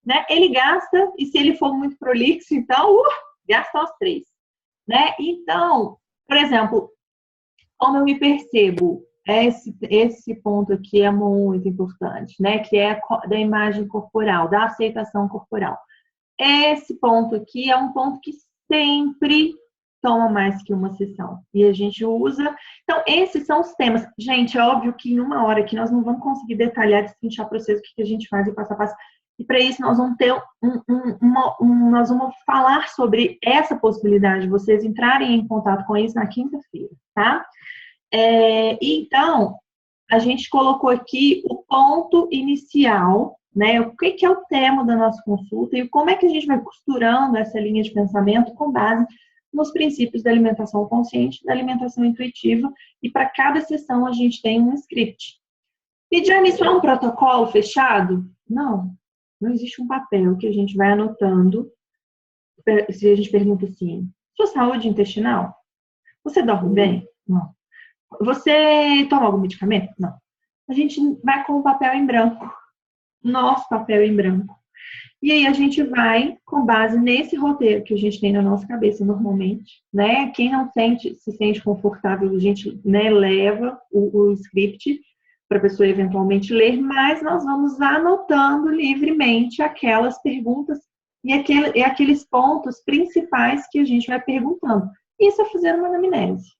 né? Ele gasta, e se ele for muito prolixo, então, gasta os 3, né? Então, por exemplo, como eu me percebo, esse ponto aqui é muito importante, né? Que é da imagem corporal, da aceitação corporal. Esse ponto aqui é um ponto que sempre toma mais que uma sessão. E a gente usa... Então, esses são os temas. Gente, é óbvio que em 1 hora aqui nós não vamos conseguir detalhar, destrinchar para vocês o que a gente faz e passo a passo. E para isso nós vamos ter nós vamos falar sobre essa possibilidade de vocês entrarem em contato com isso na quinta-feira, tá? Então, a gente colocou aqui o ponto inicial, né? O que é o tema da nossa consulta e como é que a gente vai costurando essa linha de pensamento com base nos princípios da alimentação consciente, da alimentação intuitiva, e para cada sessão a gente tem um script. Lidiane, isso é um protocolo fechado? Não existe um papel que a gente vai anotando. Se a gente pergunta assim, sua saúde intestinal? Você dorme bem? Não. Você toma algum medicamento? Não. A gente vai com o papel em branco. Nosso papel em branco. E aí a gente vai com base nesse roteiro que a gente tem na nossa cabeça normalmente, né? Quem não se sente confortável, a gente, né, leva o script para a pessoa eventualmente ler, mas nós vamos anotando livremente aquelas perguntas e aqueles pontos principais que a gente vai perguntando. Isso é fazer uma anamnese,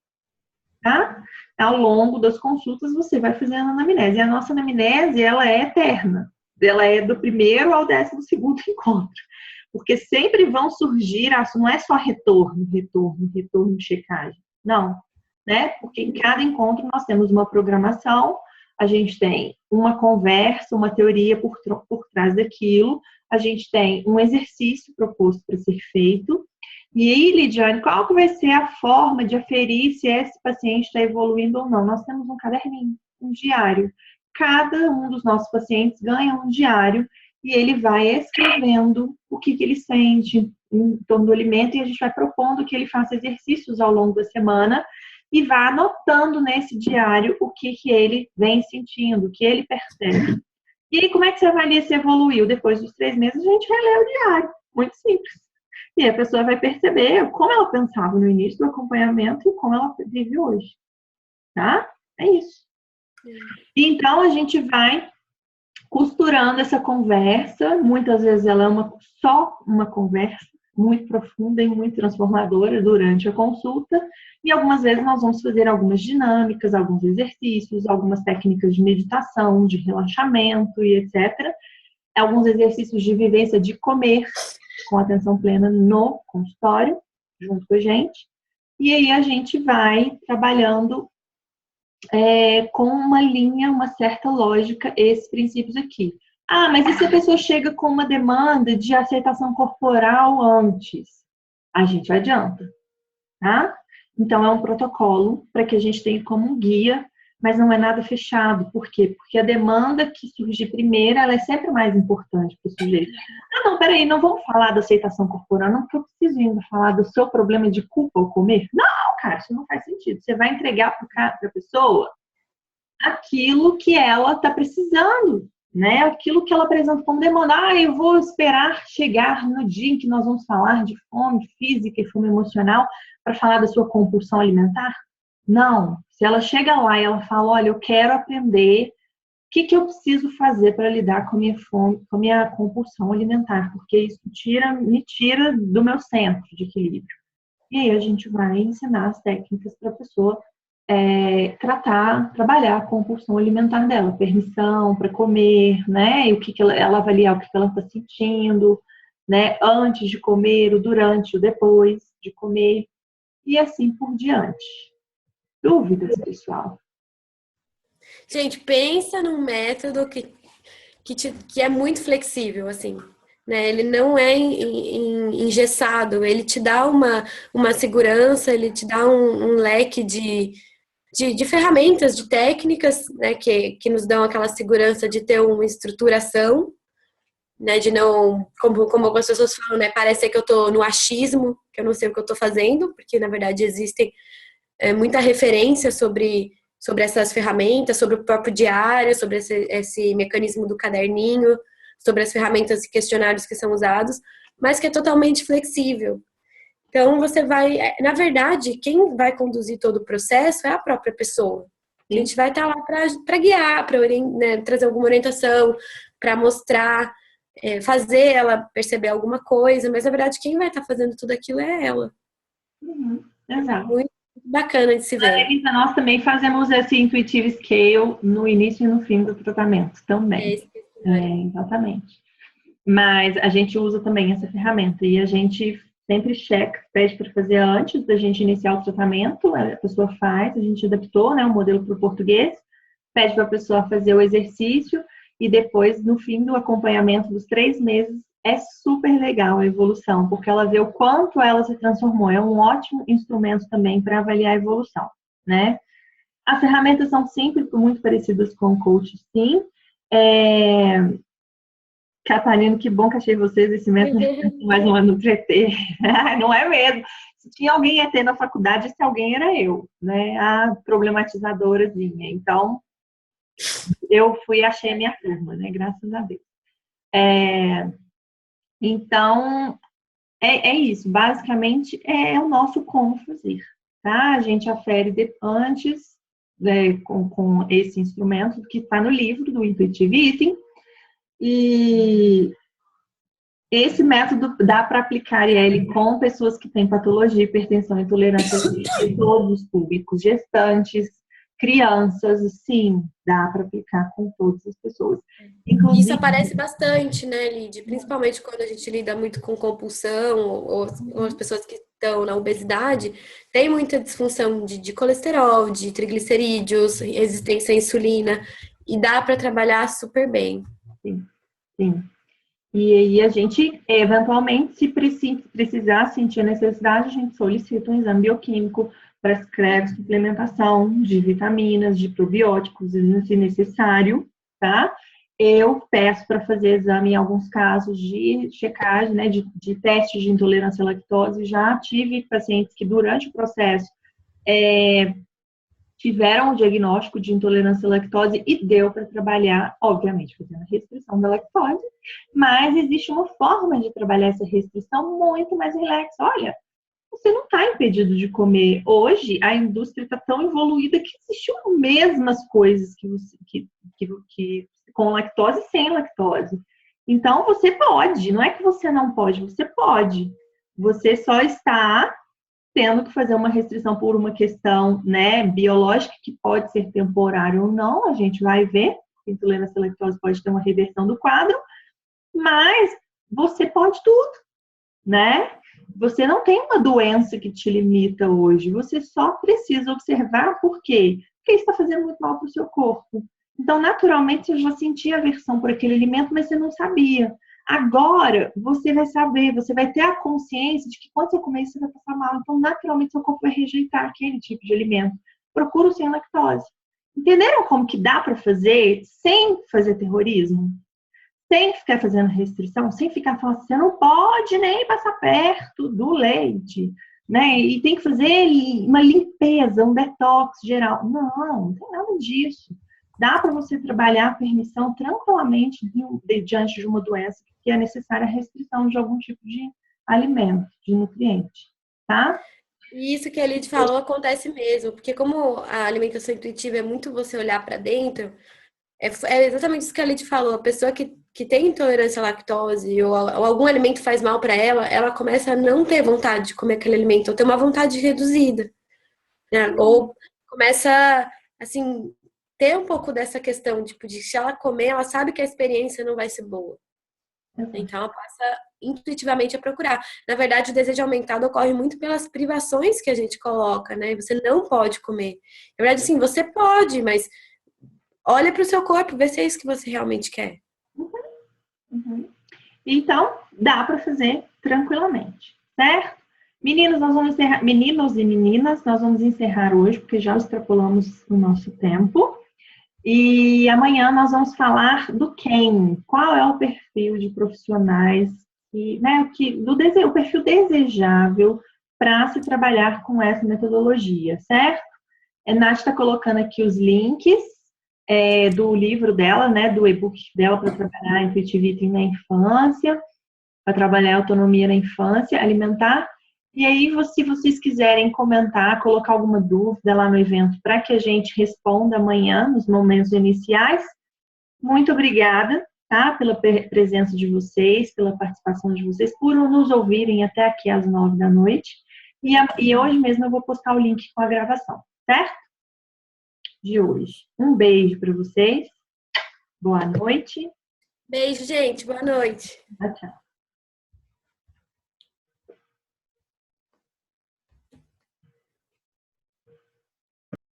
tá? Ao longo das consultas você vai fazendo a anamnese. E a nossa anamnese, ela é eterna. Ela é do 1º ao 12º encontro. Porque sempre vão surgir, não é só retorno, checagem. Não, né? Porque em cada encontro nós temos uma programação, a gente tem uma conversa, uma teoria por trás daquilo, a gente tem um exercício proposto para ser feito. E aí, Lidiane, qual que vai ser a forma de aferir se esse paciente está evoluindo ou não? Nós temos um caderninho, um diário. Cada um dos nossos pacientes ganha um diário e ele vai escrevendo o que ele sente em torno do alimento e a gente vai propondo que ele faça exercícios ao longo da semana e vá anotando nesse diário o que ele vem sentindo, o que ele percebe. E aí, como é que você avalia se evoluiu? Depois dos 3 meses, a gente vai ler o diário. Muito simples. E aí a pessoa vai perceber como ela pensava no início do acompanhamento e como ela vive hoje. Tá? É isso. Então, a gente vai costurando essa conversa. Muitas vezes ela é só uma conversa muito profunda e muito transformadora durante a consulta. E algumas vezes nós vamos fazer algumas dinâmicas, alguns exercícios, algumas técnicas de meditação, de relaxamento e etc. Alguns exercícios de vivência de comer com atenção plena no consultório, junto com a gente. E aí a gente vai trabalhando com uma linha, uma certa lógica, esses princípios aqui. Ah, mas e se a pessoa chega com uma demanda de aceitação corporal antes? A gente adianta, tá? Então, é um protocolo para que a gente tenha como um guia mas não é nada fechado. Por quê? Porque a demanda que surgir primeiro, ela é sempre mais importante para o sujeito. Ah, não, peraí, não vamos falar da aceitação corporal, não, porque eu preciso ainda falar do seu problema de culpa ao comer. Não, cara, isso não faz sentido. Você vai entregar para a pessoa aquilo que ela está precisando, né? Aquilo que ela apresenta como demanda. Ah, eu vou esperar chegar no dia em que nós vamos falar de fome física e fome emocional para falar da sua compulsão alimentar? Não. Se ela chega lá e ela fala, olha, eu quero aprender o que eu preciso fazer para lidar com a minha fome, com a minha compulsão alimentar, porque isso me tira do meu centro de equilíbrio. E aí a gente vai ensinar as técnicas para a pessoa trabalhar a compulsão alimentar dela, permissão para comer, né? E o que ela avaliar o que ela está sentindo, né? Antes de comer, o durante, o depois de comer, e assim por diante. Dúvidas, pessoal? Gente, pensa num método que é muito flexível, assim, né? Ele não é engessado, ele te dá uma segurança, ele te dá um leque de ferramentas, de técnicas, né, que nos dão aquela segurança de ter uma estruturação, né, de não, como algumas pessoas falam, né, parece que eu tô no achismo, que eu não sei o que eu tô fazendo, porque na verdade existem muita referência sobre essas ferramentas, sobre o próprio diário, sobre esse mecanismo do caderninho, sobre as ferramentas e questionários que são usados, mas que é totalmente flexível. Então, você vai... Na verdade, quem vai conduzir todo o processo é a própria pessoa. A gente vai estar lá para guiar, para né, trazer alguma orientação, para mostrar, fazer ela perceber alguma coisa, mas, na verdade, quem vai estar fazendo tudo aquilo é ela. Exato. Muito bacana de se ver. Elisa, nós também fazemos esse Intuitive Scale no início e no fim do tratamento também. Exatamente. Mas a gente usa também essa ferramenta e a gente sempre checa, pede para fazer antes da gente iniciar o tratamento, a pessoa faz, a gente adaptou, né, o modelo para o português, pede para a pessoa fazer o exercício e depois, no fim do acompanhamento dos 3 meses, é super legal a evolução, porque ela vê o quanto ela se transformou. É um ótimo instrumento também para avaliar a evolução, né? As ferramentas são sempre muito parecidas com o coach, sim. Catarina, que bom que achei vocês esse método mais um ano no GT. Não é mesmo? Se tinha alguém ET na faculdade, esse alguém era eu, né? A problematizadorazinha. Então, eu fui e achei a minha turma, né? Graças a Deus. Então, é isso. Basicamente, é o nosso como fazer, tá? A gente afere antes, com esse instrumento que está no livro do Intuitive Eating. E esse método dá para aplicar ele com pessoas que têm patologia, hipertensão, intolerância de todos os públicos, gestantes, crianças, sim, dá para aplicar com todas as pessoas. Inclusive, isso aparece bastante, né, Lid? Principalmente quando a gente lida muito com compulsão ou as pessoas que estão na obesidade, tem muita disfunção de colesterol, de triglicerídeos, resistência à insulina, e dá para trabalhar super bem. Sim, sim. E aí a gente, eventualmente, se precisar sentir a necessidade, a gente solicita um exame bioquímico, prescreve suplementação de vitaminas, de probióticos, se necessário, tá? Eu peço para fazer exame em alguns casos de checagem, né, de teste de intolerância à lactose. Já tive pacientes que durante o processo tiveram o diagnóstico de intolerância à lactose e deu para trabalhar, obviamente, fazendo a restrição da lactose, mas existe uma forma de trabalhar essa restrição muito mais relaxa. Olha, você não está impedido de comer. Hoje, a indústria está tão evoluída que existem as mesmas coisas que com lactose e sem lactose. Então, você pode, não é que você não pode, você pode. Você só está tendo que fazer uma restrição por uma questão, né, biológica, que pode ser temporária ou não, a gente vai ver. A intolerância à lactose pode ter uma reversão do quadro, mas você pode tudo, né? Você não tem uma doença que te limita hoje, você só precisa observar por quê. Porque isso está fazendo muito mal para o seu corpo. Então, naturalmente, você já sentia aversão por aquele alimento, mas você não sabia. Agora, você vai saber, você vai ter a consciência de que quando você comer isso, você vai passar mal. Então, naturalmente, seu corpo vai rejeitar aquele tipo de alimento. Procura o sem lactose. Entenderam como que dá para fazer sem fazer terrorismo? Sem ficar fazendo restrição, sem ficar falando assim, você não pode nem passar perto do leite, né? E tem que fazer uma limpeza, um detox geral. Não, não tem nada disso. Dá para você trabalhar a permissão tranquilamente diante de uma doença que é necessária a restrição de algum tipo de alimento, de nutriente, tá? E isso que a Lid falou acontece mesmo, porque como a alimentação intuitiva é muito você olhar para dentro, é exatamente isso que a Lid falou. A pessoa que tem intolerância à lactose ou algum alimento faz mal para ela, ela começa a não ter vontade de comer aquele alimento, ou ter uma vontade reduzida, né? Ou começa, assim, ter um pouco dessa questão, tipo, de se ela comer, ela sabe que a experiência não vai ser boa. Então ela passa intuitivamente a procurar. Na verdade, o desejo aumentado ocorre muito pelas privações que a gente coloca, né? Você não pode comer. Na verdade, sim, você pode, mas olha para o seu corpo, vê se é isso que você realmente quer. Uhum. Então, dá para fazer tranquilamente, certo? Meninos, nós vamos encerrar, meninos e meninas, nós vamos encerrar hoje, porque já extrapolamos o nosso tempo. E amanhã nós vamos falar do quem, qual é o perfil de profissionais, o perfil desejável para se trabalhar com essa metodologia, certo? A Nath está colocando aqui os links do livro dela, né, do e-book dela para trabalhar Intuitive Eating na infância, para trabalhar a autonomia na infância alimentar. E aí, se vocês quiserem comentar, colocar alguma dúvida lá no evento para que a gente responda amanhã, nos momentos iniciais, muito obrigada, tá? Pela presença de vocês, pela participação de vocês, por nos ouvirem até aqui às 9 da noite. E hoje mesmo eu vou postar o link com a gravação, certo? De hoje. Um beijo para vocês. Boa noite. Beijo, gente. Boa noite. Tchau, tchau.